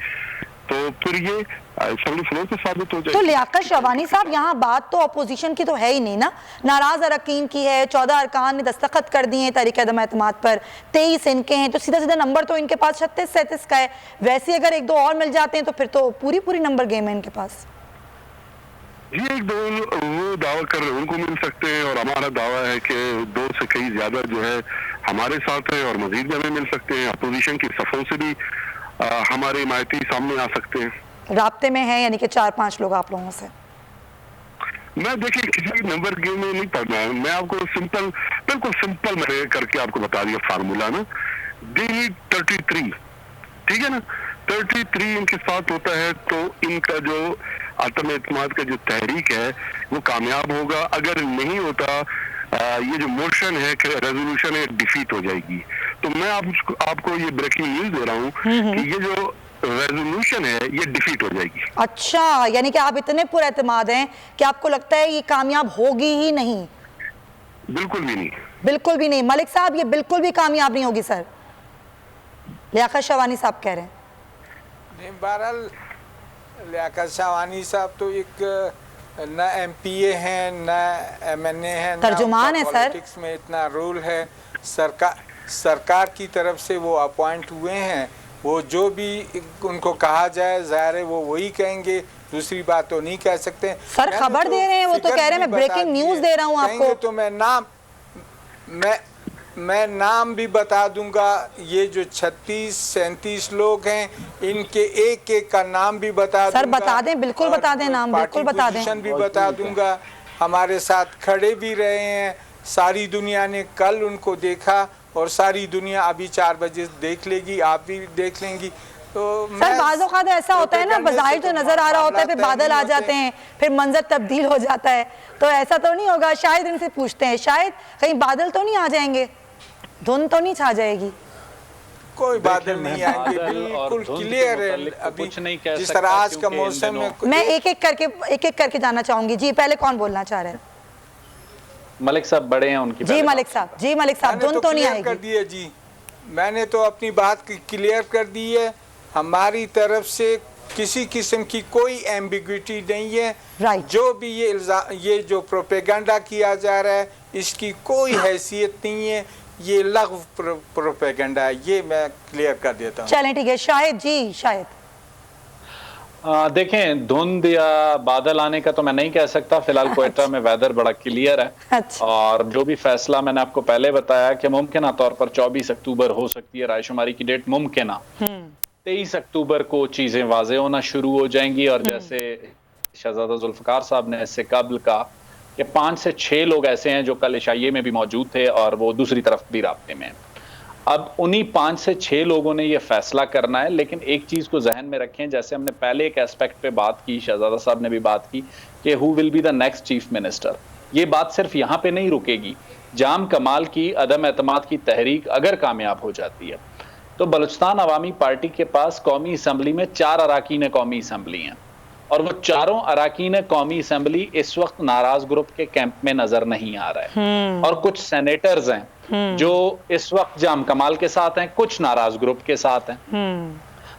तो फिर ये असेंबली फ्लोर पे साबित हो जाएगी। तो लियाकत शवानी साहब, यहाँ बात तो अपोजिशन की तो है ही नहीं ना, नाराज अरकान की है, 14 अरकान ने दस्तखत कर दिए हैं तहरीक अदम एतमाद पर, 23 इनके हैं, तो सीधा सीधा नंबर तो इनके पास 36-37 का है। वैसे अगर 1-2 और मिल जाते हैं तो फिर तो पूरी नंबर गेम है इनके पास। जी एक दो वो दावा कर रहे हैं, उनको मिल सकते हैं, और हमारा दावा है कि 2 से कहीं ज्यादा जो है हमारे साथ है, और मजीद भी हमें मिल सकते हैं। अपोजिशन की सफों से भी हमारे हिमायती सामने आ सकते हैं। राब्ते में है यानी कि 4-5 लोग आप लोगों से? मैं देखिए किसी नंबर गेम में नहीं पढ़ना है, मैं आपको सिंपल, बिल्कुल सिंपल मैंने करके आपको बता दिया फार्मूला ना। डी 33, ठीक है ना, 33 इनके साथ होता है तो इनका जो आत्म एतमाद का जो तहरीक है वो कामयाब होगा। अगर नहीं होता ये जो मोशन है, रेजोल्यूशन है, डिफीट हो जाएगी। तो मैं आपको ये ब्रेकिंग न्यूज दे रहा हूँ कि ये जो रेजोल्यूशन है ये डिफीट हो जाएगी। अच्छा, यानी कि आप इतने पुरएतमाद हैं कि आपको लगता है ये कामयाब होगी ही नहीं? बिल्कुल भी नहीं, बिल्कुल भी नहीं। मलिक साहब, ये बिल्कुल भी कामयाब नहीं होगी सर, लियाकत शहवानी साहब कह रहे हैं। नहीं, बहरहाल लियाकत शहवानी साहब तो एक न MPA हैं, न MNA हैं, तर्जुमान है सर। पॉलिटिक्स में इतना रोल है। सरकार की तरफ से वो अपॉइंट हुए हैं, वो जो भी उनको कहा जाए जाहिर है वो वही कहेंगे, दूसरी बात तो नहीं कह सकते। सर खबर दे रहे हैं, वो तो कह रहे हैं मैं ब्रेकिंग न्यूज दे रहा हूँ आपको। तो मैं नाम भी बता दूंगा। ये जो 36-37 लोग हैं इनके एक एक का नाम भी बता दूंगा। सर बता दें, बिल्कुल बता दें, नाम बिल्कुल बता दें। पोजीशन भी बता दूंगा। हमारे साथ खड़े भी रहे हैं, सारी दुनिया ने कल उनको देखा और सारी दुनिया अभी 4 बजे देख लेगी, आप भी देख लेंगी। तो सर बाज़ औक़ात ऐसा होता है ना, बज़ाहिर तो नजर आ रहा होता है, फिर बादल आ जाते हैं, फिर मंजर तब्दील हो जाता है। तो ऐसा तो नहीं होगा? शायद इनसे पूछते हैं, शायद कहीं बादल तो नहीं आ जाएंगे, धुंध तो नहीं छा जाएगी? कोई बादल नहीं आएंगे, बिल्कुल क्लियर है। अभी जिस तरह आज का मौसम है। मैं एक एक करके जानना चाहूंगी। जी पहले कौन बोलना चाह रहे हैं? मलिक साहब बड़े हैं उनकी। जी मलिक साहब, जी मलिक साहब, धुंध तो नहीं आएगी? कर दिए जी, मैंने तो अपनी बात क्लियर कर दी है। हमारी तरफ से किसी किस्म की कोई एम्बिग्विटी नहीं है। राइट। जो भी ये जो प्रोपेगेंडा किया जा रहा है इसकी कोई हैसियत नहीं है, ये लग़्व प्रोपेगेंडा है, ये मैं क्लियर कर देता हूँ। चलें ठीक है। शायद जी, शायद देखें, धुंध या बादल आने का तो मैं नहीं कह सकता। फिलहाल क्वेटा में वेदर बड़ा क्लियर है। अच्छा। और जो भी फैसला मैंने आपको पहले बताया कि मुमकिन तौर पर 24 अक्टूबर हो सकती है रायशुमारी की डेट, मुमकिन 23 अक्टूबर को चीजें वाज़ेह होना शुरू हो जाएंगी। और जैसे शहजादा जुल्फ़िकार साहब ने इससे कबल कहा कि 5 से 6 लोग ऐसे हैं जो कल इशाइये में भी मौजूद थे और वो दूसरी तरफ भी राब्ते में हैं। अब उन्हीं 5 से 6 लोगों ने ये फैसला करना है। लेकिन एक चीज़ को जहन में रखें, जैसे हमने पहले एक एस्पेक्ट पे बात की, शहजादा साहब ने भी बात की कि who will be the next chief minister. ये बात सिर्फ यहाँ पे नहीं रुकेगी। जाम कमाल की अदम एतमाद की तहरीक अगर कामयाब हो जाती है तो बलूचिस्तान अवामी पार्टी के पास कौमी असम्बली में 4 अराकीन कौमी असम्बली हैं, और वो चारों अराकीन कौमी असम्बली इस वक्त नाराज ग्रुप के कैंप में नजर नहीं आ रहा है। और कुछ सेनेटर्स हैं जो इस वक्त जाम कमाल के साथ हैं, कुछ नाराज ग्रुप के साथ हैं।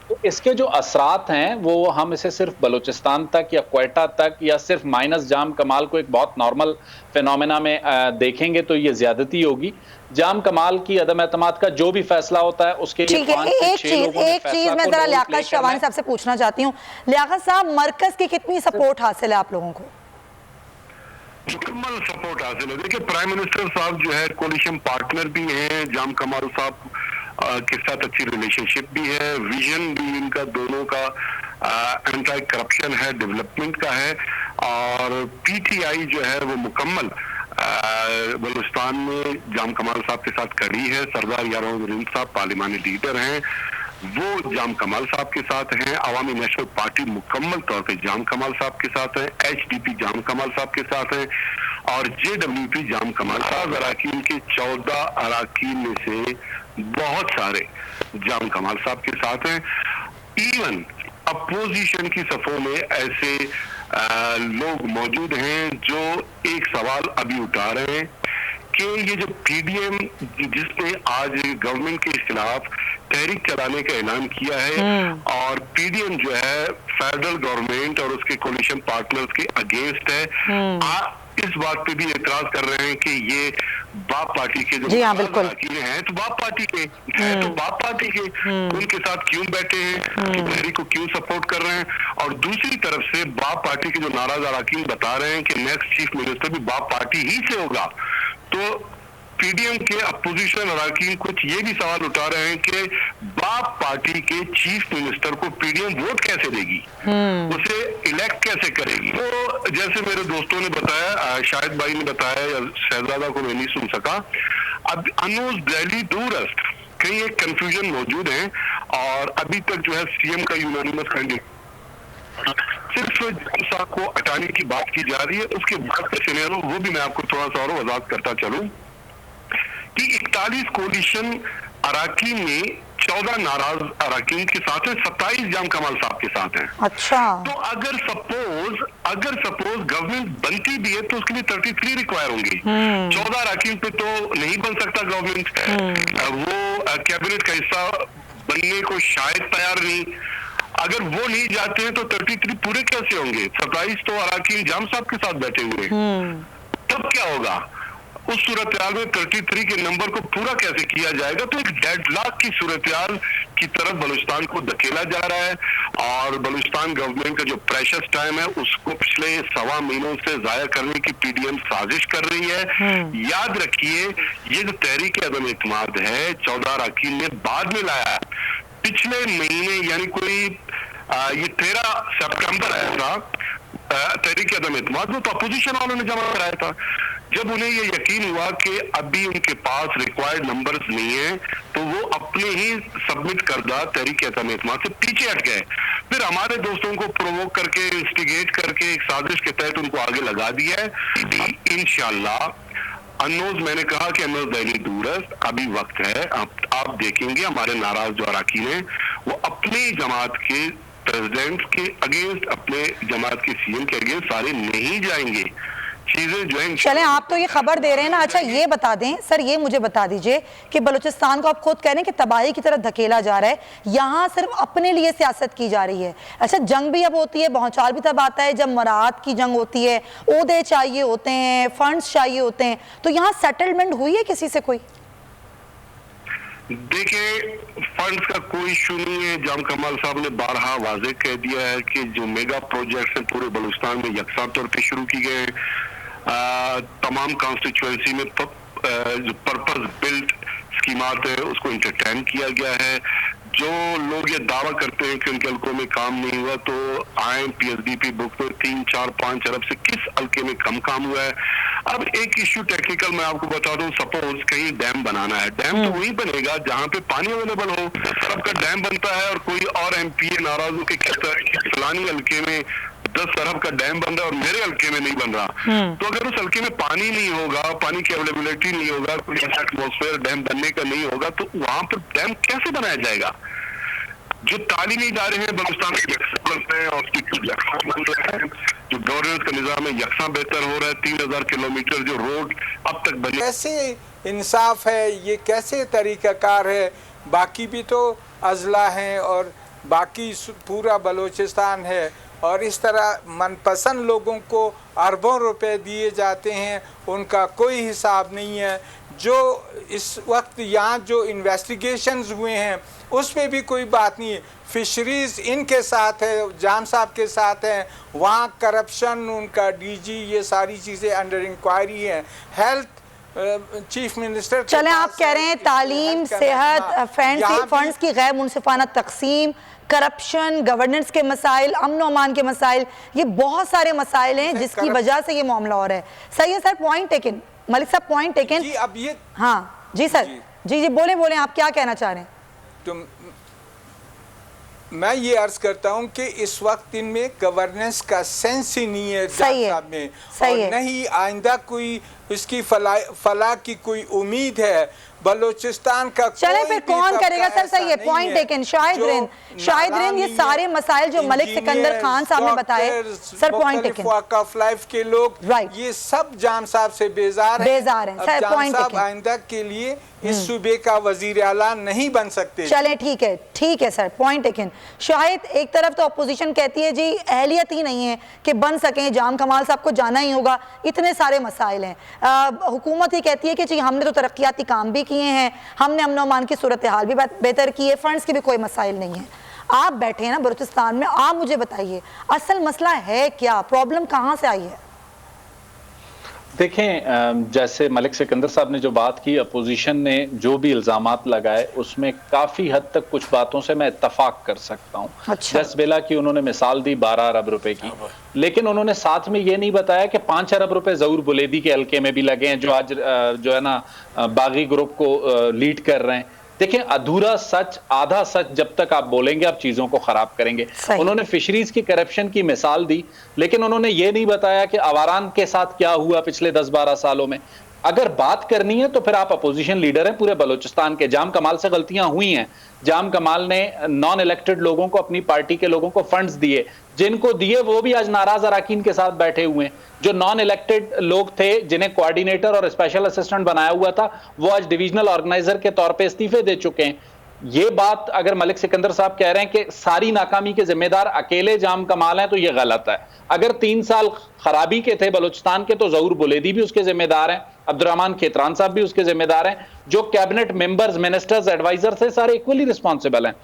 तो इसके जो असरात हैं वो हम इसे सिर्फ बलूचिस्तान तक या क्वेटा तक या सिर्फ माइनस जाम कमाल को एक बहुत नॉर्मल फिनोमेना में देखेंगे तो ये ज्यादती होगी। जाम कमाल की अदम एतमाद का जो भी फैसला होता है उसके लिए ठीक है। एक चीज मैं जरा लियाकत शहवानी साहब से पूछना चाहती हूँ। लियाकत साहब, मरकज की कितनी सपोर्ट हासिल है आप लोगों को? मुकम्मल सपोर्ट हासिल है। देखिए प्राइम मिनिस्टर साहब जो है कोलिशन पार्टनर भी हैं, जाम कमाल साहब के साथ अच्छी रिलेशनशिप भी है, विजन भी इनका दोनों का एंटी करप्शन है, डेवलपमेंट का है। और PTI जो है वो मुकम्मल बलूचिस्तान में जाम कमाल साहब के साथ खड़ी है। सरदार यारों रिंद साहब पार्लिमानी लीडर हैं, वो जाम कमाल साहब के साथ हैं। अवामी नेशनल पार्टी मुकम्मल तौर पे जाम कमाल साहब के साथ है। HDP जाम कमाल साहब के साथ है और JWP जाम कमाल साहब। अराकीन के 14 अराकीन में से बहुत सारे जाम कमाल साहब के साथ हैं। इवन अपोजिशन की सफों में ऐसे लोग मौजूद हैं जो एक सवाल अभी उठा रहे हैं कि ये जो PDM जिसने आज गवर्नमेंट के खिलाफ तहरीक चलाने का ऐलान किया है और PDM जो है फेडरल गवर्नमेंट और उसके कोलिशन पार्टनर्स के अगेंस्ट है, इस बात पे भी एतराज कर रहे हैं कि ये बाप पार्टी के जो जी हाँ, बिल्कुल हैं तो बाप पार्टी के हैं, तो बाप पार्टी के उनके साथ क्यों बैठे हैं, कि बहरी को क्यों सपोर्ट कर रहे हैं। और दूसरी तरफ से बाप पार्टी के जो नाराज अरकान बता रहे हैं कि नेक्स्ट चीफ मिनिस्टर भी बाप पार्टी ही से होगा। तो पीडीएम के अपोजिशन अरकान कुछ ये भी सवाल उठा रहे हैं कि बाप पार्टी के चीफ मिनिस्टर को पीडीएम वोट कैसे देगी, उसे इलेक्ट कैसे करेगी। तो जैसे मेरे दोस्तों ने बताया, शाहिद भाई ने बताया या शहजादा को मैं नहीं सुन सका, अब अनुज दिल्ली दूरस्थ कहीं एक कंफ्यूजन मौजूद है और अभी तक जो है सीएम का यूनानिमस कैंडिडेट सिर्फ साहब को हटाने की बात की जा रही है। उसके बाद का सिनेरियो वो भी मैं आपको थोड़ा सा और वजाहत करता चलूं कि 41 कोलिशन अरकान में 14 नाराज अरकान के साथ है, 27 जाम कमाल साहब के साथ हैं। अच्छा, तो अगर सपोज गवर्नमेंट बनती भी है तो उसके लिए 33 रिक्वायर होंगे। 14 अरकान पे तो नहीं बन सकता गवर्नमेंट, वो कैबिनेट का हिस्सा बनने को शायद तैयार नहीं। अगर वो नहीं जाते हैं तो 33 पूरे कैसे होंगे? 27 तो अरकान जाम साहब के साथ बैठे हुए, तब क्या होगा? उस सूरत में 33 के नंबर को पूरा कैसे किया जाएगा? तो एक डेडलॉक की सूरत की तरफ बलूचिस्तान को धकेला जा रहा है और बलूचिस्तान गवर्नमेंट का जो प्रेशस टाइम है उसको पिछले 1.25 महीनों से जाया करने की पीडीएम साजिश कर रही है। याद रखिए, ये जो तहरीक अदम एतमाद है 14 अरकान ने बाद में लाया, पिछले महीने यानी कोई ये 13 सितंबर आया था तहरीक अदम एतमाद, वो तो अपोजिशन वालों ने जमा कराया था। जब उन्हें ये यकीन हुआ कि अभी उनके पास रिक्वायर्ड नंबर्स नहीं है तो वो अपने ही सबमिट करदा तहरीक अदम एतमाद से पीछे हट गए। फिर हमारे दोस्तों को प्रोवोक करके, इंस्टिगेट करके एक साजिश के तहत उनको आगे लगा दिया है। इंशाल्लाह अनोज, मैंने कहा कि अनोज दिल्ली दूरस्थ अभी वक्त है, आप देखेंगे हमारे नाराज जो अरकान हैं वो अपनी जमात के प्रेसिडेंट के अगेंस्ट, अपने जमात के सीएम के अगेंस्ट सारे नहीं जाएंगे। चीजें जो है चलें, आप तो ये खबर दे रहे हैं ना। अच्छा ये बता दें सर, ये मुझे बता दीजिए कि बलूचिस्तान को आप खुद कह रहे हैं कि तबाही की तरफ धकेला जा रहा है, यहाँ सिर्फ अपने लिए सियासत की जा रही है। अच्छा, जंग भी अब होती है, भौचाल भी तब आता है जब मराद की जंग होती है, ओहदे चाहिए होते हैं, फंड्स चाहिए होते हैं, तो यहाँ सेटलमेंट हुई है किसी से कोई? देखिए, फंड्स का कोई इशू नहीं है। जाम कमाल साहब ने बारहा वाजे कह दिया है कि जो मेगा प्रोजेक्ट्स हैं पूरे बलूचिस्तान में यकसा तौर पे शुरू की गए, तमाम कॉन्स्टिट्यूएंसी में जो पर्पस बिल्ट स्कीमात है उसको इंटरटेन किया गया है। जो लोग ये दावा करते हैं कि उनके हल्कों में काम नहीं हुआ, तो आए पीएसडीपी बुक में 3, 4, 5 अरब से किस हल्के में कम काम हुआ है। अब एक इश्यू टेक्निकल मैं आपको बता दूं, सपोज कहीं डैम बनाना है, डैम तो वही बनेगा जहां पे पानी अवेलेबल हो। अरब का डैम बनता है और कोई और एमपीए नाराज होकर कहता है कि फलानी हल्के में 10 अरब का डैम बन रहा है और मेरे हल्के में नहीं बन रहा। तो अगर उस हल्के में पानी नहीं होगा, पानी की अवेलेबिलिटी नहीं होगा, कोई ऐसा एटमॉस्फेयर डैम बनने का नहीं होगा, तो वहां पर डैम कैसे बनाया जाएगा? जो तालीमी इदारे हैं बलूचिस्तान के और जो गवर्नेंस का निजाम है यकसा बेहतर हो रहा है। 3000 किलोमीटर जो रोड अब तक बने, कैसे इंसाफ है ये, कैसे तरीकाकार है? बाकी भी तो अजला हैं और बाकी पूरा बलूचिस्तान है और इस तरह मनपसंद लोगों को अरबों रुपए दिए जाते हैं, उनका कोई हिसाब नहीं है। जो इस वक्त यहाँ जो इन्वेस्टिगेशंस हुए हैं उस पर भी कोई बात नहीं है। फिशरीज इनके साथ है, जाम साहब के साथ है, वहाँ करप्शन, उनका डीजी, ये सारी चीज़ें अंडर इंक्वायरी हैं। हेल्थ चीफ मिनिस्टर, चलें, आप कह रहे हैं तालीम, सेहत, फंड्स की गैर मुनसिफाना तकसीम, करप्शन, गवर्नेंस के मसाइल, अमन और अमान के मसाइल, ये बहुत सारे मसाइल हैं जिसकी वजह से ये मामला हो रहा है। सही है सर, पॉइंट टेकन। मलिक साहब, पॉइंट टेकन। जी, अब ये, हाँ जी सर, जी बोले आप क्या कहना चाह रहे हैं? तो मैं ये अर्ज करता हूँ कि इस वक्त इनमें गवर्नेंस का सेंस ही नहीं है सही है, में, सही और है। नहीं आइंदा कोई उसकी फलाह की कोई उम्मीद है। बलूचिस्तान का चले कोई फिर भी कौन तबका करेगा? सर ऐसा सही है, नहीं पॉइंट टेकन। शाहिद रेन ये सारे मसाइल जो मलिक सिकंदर खान साहब ने बताए, sir point taken. Walk of life के लोग Right. ये सब जाम साहब से बेजार हैं। अब सर जाम पॉइंट साहब टेकन। आइंदा के लिए इस सूबे का वजीर आला नहीं बन सकते। चले ठीक है सर, पॉइंट टेकन। शायद एक तरफ तो अपोजिशन कहती है जी अहलियत ही नहीं है कि बन सकें, जाम कमाल साहब को जाना ही होगा, इतने सारे मसाइल हैं। हुकूमत ही कहती है कि जी हमने तो तरक्याती काम भी किए हैं, हमने अमन अमान की सूरत हाल भी बेहतर की है, फंड्स के भी कोई मसाइल नहीं है। आप बैठे हैं ना बलूचिस्तान में, आप मुझे बताइए असल मसला है क्या, प्रॉब्लम कहाँ से आई है? देखें, जैसे मलिक सिकंदर साहब ने जो बात की, अपोजिशन ने जो भी इल्जामात लगाए उसमें काफ़ी हद तक कुछ बातों से मैं इत्तफाक कर सकता हूँ। अच्छा। 10 बेला की उन्होंने मिसाल दी 12 अरब रुपए की, लेकिन उन्होंने साथ में ये नहीं बताया कि 5 अरब रुपए ज़हूर बुलेदी के हल्के में भी लगे हैं, जो आज जो है ना बागी ग्रुप को लीड कर रहे हैं। देखें, अधूरा सच, आधा सच जब तक आप बोलेंगे आप चीजों को खराब करेंगे। उन्होंने फिशरीज की करप्शन की मिसाल दी, लेकिन उन्होंने ये नहीं बताया कि आवारान के साथ क्या हुआ पिछले 10-12 सालों में। अगर बात करनी है तो फिर आप अपोजिशन लीडर हैं पूरे बलूचिस्तान के। जाम कमाल से गलतियां हुई हैं। जाम कमाल ने नॉन इलेक्टेड लोगों को, अपनी पार्टी के लोगों को फंड्स दिए, जिनको दिए वो भी आज नाराज अराकीन के साथ बैठे हुए हैं। जो नॉन इलेक्टेड लोग थे, जिन्हें कोऑर्डिनेटर और स्पेशल असिस्टेंट बनाया हुआ था, वो आज डिविजनल ऑर्गेनाइजर के तौर पे इस्तीफे दे चुके हैं। ये बात अगर मलिक सिकंदर साहब कह रहे हैं कि सारी नाकामी के जिम्मेदार अकेले जाम कमाल हैं, तो ये गलत है। अगर 3 साल खराबी के थे बलूचिस्तान के, तो ज़हूर बुलेदी भी उसके जिम्मेदार हैं, अब्दुर्रहमान खेतरान साहब भी उसके जिम्मेदार हैं, जो कैबिनेट मेंबर्स, मिनिस्टर्स, एडवाइजर्स है, सारे इक्वली रिस्पॉन्सिबल हैं।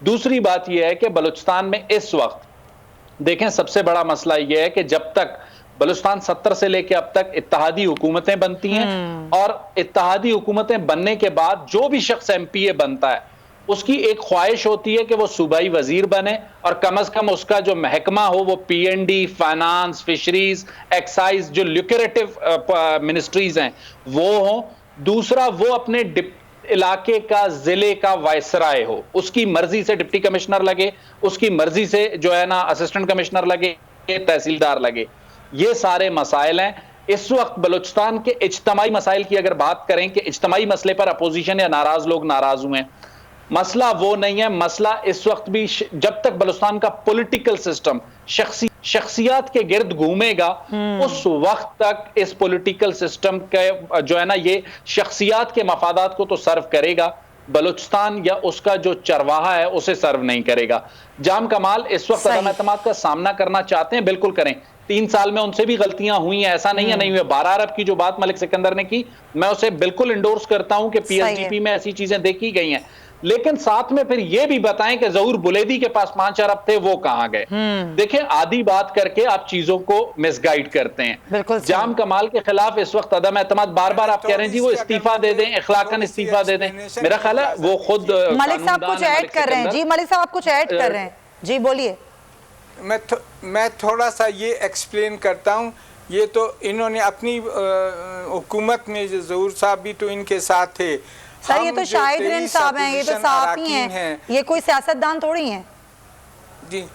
दूसरी बात यह है कि बलूचिस्तान में इस वक्त देखें, सबसे बड़ा मसला यह है कि जब तक बलूचिस्तान 70 से लेकर अब तक इत्तेहादी हुकूमतें बनती हैं, और इत्तेहादी हुकूमतें बनने के बाद जो भी शख्स एमपीए बनता है उसकी एक ख्वाहिश होती है कि वो सूबाई वजीर बने, और कम अज कम उसका जो महकमा हो वो पीएनडी, फाइनेंस, फिशरीज, एक्साइज, जो ल्यूक्रेटिव मिनिस्ट्रीज हैं वो हो। दूसरा, वो अपने इलाके का, जिले का वायसराय हो, उसकी मर्जी से डिप्टी कमिश्नर लगे, उसकी मर्जी से जो है ना असिस्टेंट कमिश्नर लगे, तहसीलदार लगे। ये सारे मसाइल हैं। इस वक्त बलूचिस्तान के इज्तमाई मसाइल की अगर बात करें कि इज्तमाई मसले पर अपोजिशन या नाराज लोग नाराज हुए हैं, मसला वो नहीं है। मसला इस वक्त भी, जब तक बलूचिस्तान का पॉलिटिकल सिस्टम शख्सियात के गिर्द घूमेगा, उस वक्त तक इस पॉलिटिकल सिस्टम के जो है ना ये शख्सियात के मफादात को तो सर्व करेगा, बलूचिस्तान या उसका जो चरवाहा है उसे सर्व नहीं करेगा। जाम कमाल इस वक्त अदम एतमाद का सामना करना चाहते हैं, बिल्कुल करें। 3 साल में उनसे भी गलतियां हुई हैं, ऐसा नहीं है नहीं हुई। 12 अरब की जो बात मलिक सिकंदर ने की, मैं उसे बिल्कुल इंडोर्स करता हूं कि पीएसडीपी में ऐसी चीजें देखी गई हैं, लेकिन साथ में फिर यह भी बताएं कि ज़हूर बुलेदी के पास 5 अरब थे, वो कहां गए। देखें, आधी बात करके आप चीजों को मिसगाइड करते हैं। जाम कमाल के खिलाफ इस वक्त अदम एतमाद, बार बार आप कह रहे हैं जी वो इस्तीफा दे दें, इखलाकन इस्तीफा दे दें। मेरा ख्याल है वो खुद मलिक साहब कुछ ऐड कर रहे हैं। जी मलिक साहब आप कुछ ऐड कर रहे हैं, जी बोलिए। मैं थोड़ा सा ये एक्सप्लेन करता हूँ। ये तो इन्होंने अपनी हुकूमत में, ज़हूर साहब भी तो इनके साथ थे। सर ये तो शाहिद रेन साहब हैं, ये तो साफ़ी हैं, ये कोई सियासतदान थोड़ी हैं। जी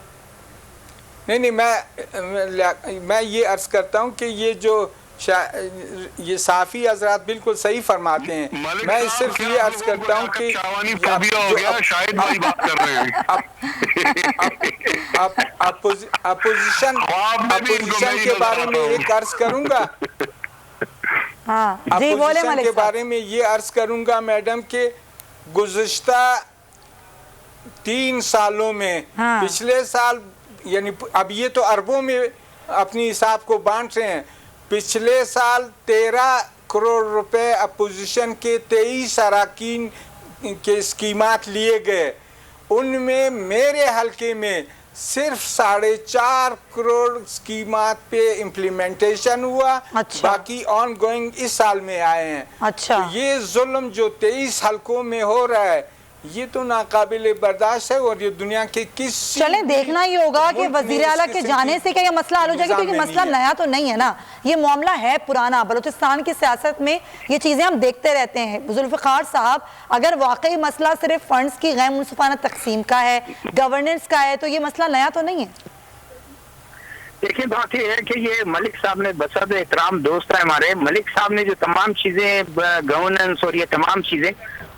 नहीं, मैं ये अर्ज करता हूँ कि ये जो ये साफी हजरात बिल्कुल सही फरमाते हैं। मैं सिर्फ ये अर्ज करता हूँ कि अपोजिशन के बारे में एक अर्ज करूँगा। अपोजिशन के बारे में ये अर्ज करूँगा मैडम के गुज़िश्ता 3 सालों में, पिछले साल यानी अब ये तो अरबों में अपनी हिसाब को बांट रहे हैं। पिछले साल 13 करोड़ रुपए अपोजिशन के 23 अराकीन के स्कीमात लिए गए। उनमें मेरे हलके में सिर्फ 4.5 करोड़ स्कीमात पे इम्प्लीमेंटेशन हुआ। अच्छा। बाकी ऑन गोइंग इस साल में आए हैं। अच्छा। तो ये जुल्म जो 23 हलकों में हो रहा है, ये तो नाकाबिले बर्दाश्त है। और ये दुनिया के किस, चलें देखना ही होगा कि वजीर आला के जाने से क्या ये मसला हल हो जाएगा, क्योंकि मसला नया तो नहीं है ना, ये मामला है पुराना। बलूचिस्तान की सियासत में ये चीज़ें हम देखते रहते हैं। जुल्फ़िकार साहब, अगर वाकई मसला सिर्फ फंड्स की गैर मुनसिफाना तकसीम का है, गवर्नेंस का है, तो ये मसला नया तो नहीं है। देखिए बात ये है कि ये मलिक साहब ने बसद एहतराम दोस्त है हमारे, मलिक साहब ने जो तमाम चीजें गवर्नेंस और ये तमाम चीजें,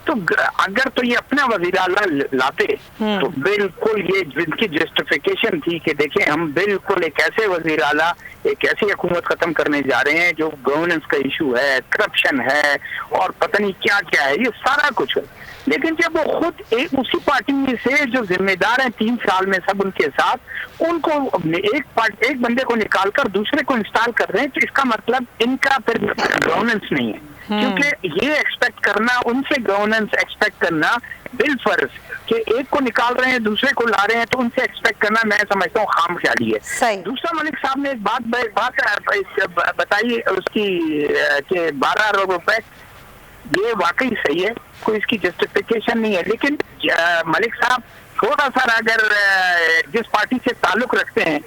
तो अगर तो ये अपना वज़ीर आला लाते तो बिल्कुल ये जिनकी जस्टिफिकेशन थी कि देखें हम बिल्कुल एक ऐसे वज़ीर आला, एक ऐसी हुकूमत खत्म करने जा रहे हैं जो गवर्नेंस का इशू है, करप्शन है और पता नहीं क्या क्या है, ये सारा कुछ है। लेकिन जब वो खुद उसी पार्टी में से जो जिम्मेदार हैं 3 साल में सब उनके साथ, उनको एक बंदे को निकालकर दूसरे को इंस्टॉल कर रहे हैं, तो इसका मतलब इनका फिर गवर्नेंस नहीं है। क्योंकि ये एक्सपेक्ट करना, उनसे गवर्नेंस एक्सपेक्ट करना बिलफर्ज कि एक को निकाल रहे हैं दूसरे को ला रहे हैं, तो उनसे एक्सपेक्ट करना मैं समझता हूँ खामख्याली है। दूसरा, मलिक साहब ने एक बात बताई उसकी कि 12 अरब रुपए, ये वाकई सही है, कोई इसकी जस्टिफिकेशन नहीं है। लेकिन मलिक साहब थोड़ा सा अगर जिस पार्टी से ताल्लुक रखते हैं,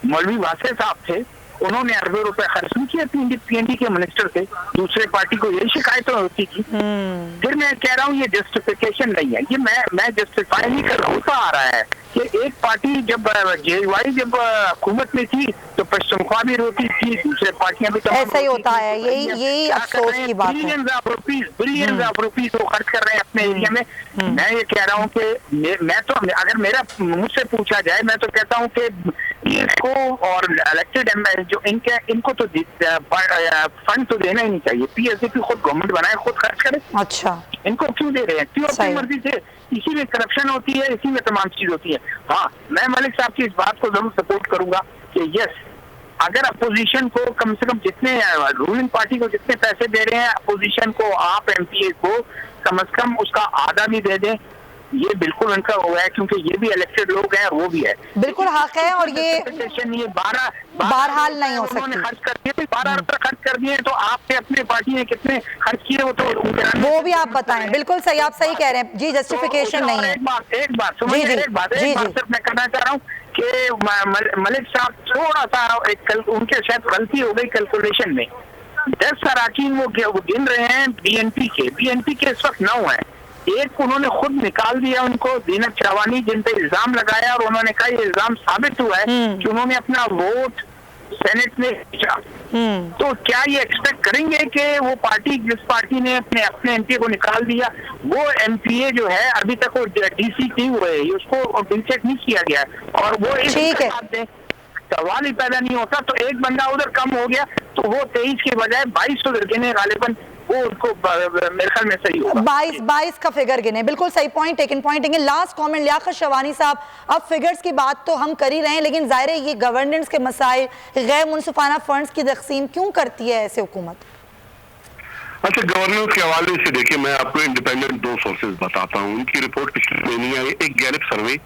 मौलवी वासे साहब थे, उन्होंने अरबों रुपए खर्च नहीं किए पीएनडी के मिनिस्टर से, दूसरे पार्टी को यही शिकायतें होती थी। फिर मैं कह रहा हूँ ये जस्टिफिकेशन नहीं है, ये मैं जस्टिफाई नहीं कर रहा, होता आ रहा है कि एक पार्टी जब जेवाई जब हुकूमत में थी तो पश्चिमख्वा भी रोती थी, दूसरे पार्टियां भी ऐसा ही होता है। यही अफसोस की बात है। बिलियंस ऑफ रुपीज वो खर्च कर रहे हैं अपने एरिया में। मैं ये कह रहा हूँ कि मैं तो, अगर मेरा मुझसे पूछा जाए, मैं तो कहता हूँ कि को और इलेक्टेड जो इनको तो फंड तो देना ही नहीं चाहिए। पीएससी खुद गवर्नमेंट बनाए, खुद खर्च करे। अच्छा, इनको क्यों दे रहे हैं? क्यों अपनी मर्जी से? इसी में करप्शन होती है, इसी में तमाम चीज होती है। हाँ, मैं मलिक साहब की इस बात को जरूर सपोर्ट करूंगा कि यस, अगर अपोजिशन को कम से कम जितने रूलिंग पार्टी को जितने पैसे दे रहे हैं, अपोजिशन को, आप एमपीए को कम से कम उसका आधा भी दे दें, ये बिल्कुल उनका हुआ है, क्योंकि ये भी इलेक्टेड लोग हैं और वो भी है, बिल्कुल हक है। और ये 12 बहरहाल नहीं हो सकती। खर्च कर दिए, 12 रुपए खर्च कर दिए, तो आपने अपने पार्टी ने कितने खर्च किए वो भी आप बताएं। बिल्कुल सही, आप सही कह रहे हैं जी, जस्टिफिकेशन नहीं है। एक बात सिर्फ मैं कहना चाह रहा हूँ कि मलिक साहब थोड़ा सा उनके शायद गलती हो गई कैलकुलेशन में। 10 अराकीन वो गिन रहे हैं बीएनपी के इस वक्त 9 है। एक उन्होंने खुद निकाल दिया उनको, दीनत चवानी, जिन पे इल्जाम लगाया और उन्होंने कहा ये इल्जाम साबित हुआ है कि उन्होंने अपना वोट सेनेट में भेजा। तो क्या ये एक्सपेक्ट करेंगे कि वो पार्टी, जिस पार्टी ने अपने एमपी को निकाल दिया, वो एमपीए जो है अभी तक वो डीसी क्यों हुए, उसको डिचेक नहीं किया गया, और वो सवाल ही पैदा नहीं होता। तो एक बंदा उधर कम हो गया, तो वो 23 के बजाय 22 उधर गिने, गालिबन वो उनको मेरे ख्याल में सही होगा। 22 का फिगर गिने, बिल्कुल सही। Point taken. Last comment Liaquat Shawani साहब, अब फिगर्स की बात तो हम कर ही रहे हैं, लेकिन जाहिर है ये गवर्नेंस के मसाइल, गैर मुनसिफाना फंड्स की तकसीम क्यों करती है ऐसे हुकूमत? अच्छा, गवर्नेंस के हवाले से देखिए, मैं आपको इंडिपेंडेंट 2 सोर्सेज बताता हूँ। उनकी रिपोर्ट पिछले महीने आई, एक गैलिप सर्वे,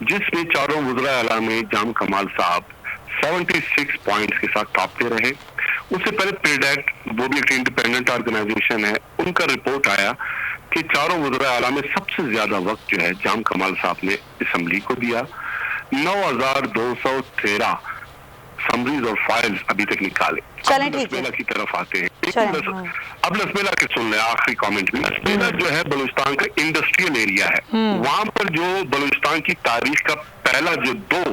जिसमें चारों वज़ीर आला में जाम कमाल साहब 76 पॉइंट्स के साथ टॉप पे रहे। उससे पहले प्रेडेक्ट, वो भी एक इंडिपेंडेंट ऑर्गेनाइजेशन है, उनका रिपोर्ट आया कि चारों वज़ीर आला में सबसे ज्यादा वक्त जो है जाम कमाल साहब ने असम्बली को दिया। 9213 समरीज और फाइल्स अभी तक निकाले। चलें, ठीक है, की तरफ आते हैं। अब लसबेला के सुन ले, आखिरी कमेंट में, लसबेला जो है बलूचिस्तान का इंडस्ट्रियल एरिया है। वहां पर जो बलूचिस्तान की तारीख का पहला जो 2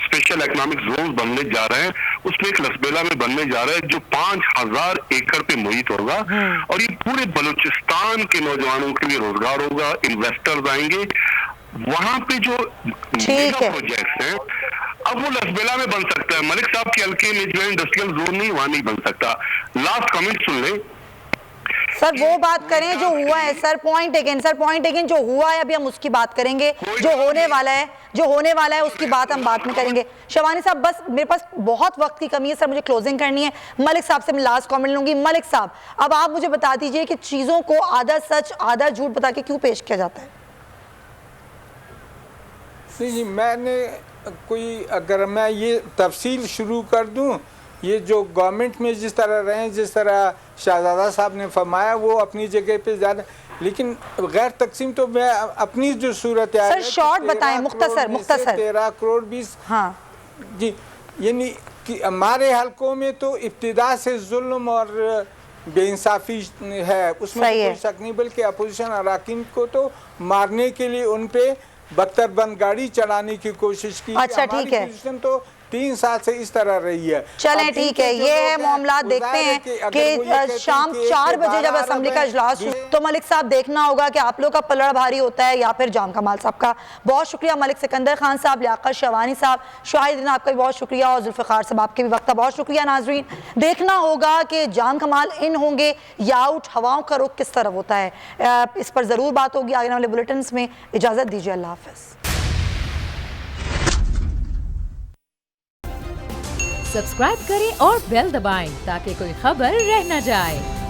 स्पेशल इकोनॉमिक जोन बनने जा रहे हैं, उसमें एक लसबेला में बनने जा रहा है जो 5000 एकड़ पे मुहित होगा, और ये पूरे बलूचिस्तान के नौजवानों के लिए रोजगार होगा, इन्वेस्टर्स आएंगे वहां पे। जो प्रोजेक्ट्स हैं, अब वो लसबेला में बन सकता है। मलिक साहब के हल्के में जो इंडस्ट्रियल जोन नहीं, वहां नहीं बन सकता। लास्ट कमेंट सुन ले सर, वो बात करें जो हुआ है। सर पॉइंट टेकन, जो हुआ है अभी हम उसकी बात करेंगे, जो होने वाला है उसकी बात हम बाद में करेंगे। शवानी साहब, बस मेरे पास बहुत वक्त की कमी है सर, मुझे क्लोजिंग करनी है। मलिक साहब से मैं लास्ट कमेंट लूंगी। मलिक साहब, अब आप मुझे बता दीजिए कि चीजों को आधा सच आधा झूठ बता के क्यों पेश किया जाता है? नहीं, मैंने अगर मैं ये तफसील शुरू कर दूं, ये जो गवर्नमेंट में जिस तरह रहे, जिस तरह शहजादा साहब ने फरमाया, वो अपनी जगह पे ज़्यादा, लेकिन गैर तकसीम तो मैं अपनी जो सूरत है, सर शॉर्ट बताएं, मुख्तसर 13 करोड़ 20। हाँ जी, यानी कि हमारे हलकों में तो इब्तिदा से जुल्म और बेइंसाफी है, उसमें कोई शक नहीं, बल्कि अपोजिशन अराकीन को तो मारने के लिए उन पे बख्तर बंद गाड़ी चढ़ाने की कोशिश की। अच्छा, ठीक है। पोजीशन तो 3 साल से इस तरह रही है। चलें अब ठीक है, इनके जो ये है लोग हैं, मामला। वो देखते जाहिर है हैं अगर वो ये कहते कि हैं शाम कि 4 बजे जब 12 असेंबली का अरब इजलास है, हो तो मलिक साहब देखना होगा कि आप लोग का पलड़ भारी होता है या फिर जाम कमाल साहब का। बहुत शुक्रिया मलिक सिकंदर खान साहब, लियाकत शवानी साहब, शाहिदीन आपका भी बहुत शुक्रिया और जुल्फ़िकार साहब आपके भी वक्त का बहुत शुक्रिया। नाजरीन देखना होगा कि जाम कमाल इन होंगे या आउट, हवाओं का रुख किस तरफ होता है, इस पर ज़रूर बात होगी आगे वाले बुलेटिन में। इजाज़त दीजिए, अल्लाह हाफ़िज़। सब्सक्राइब करें और बेल दबाएं ताकि कोई खबर रह न जाए।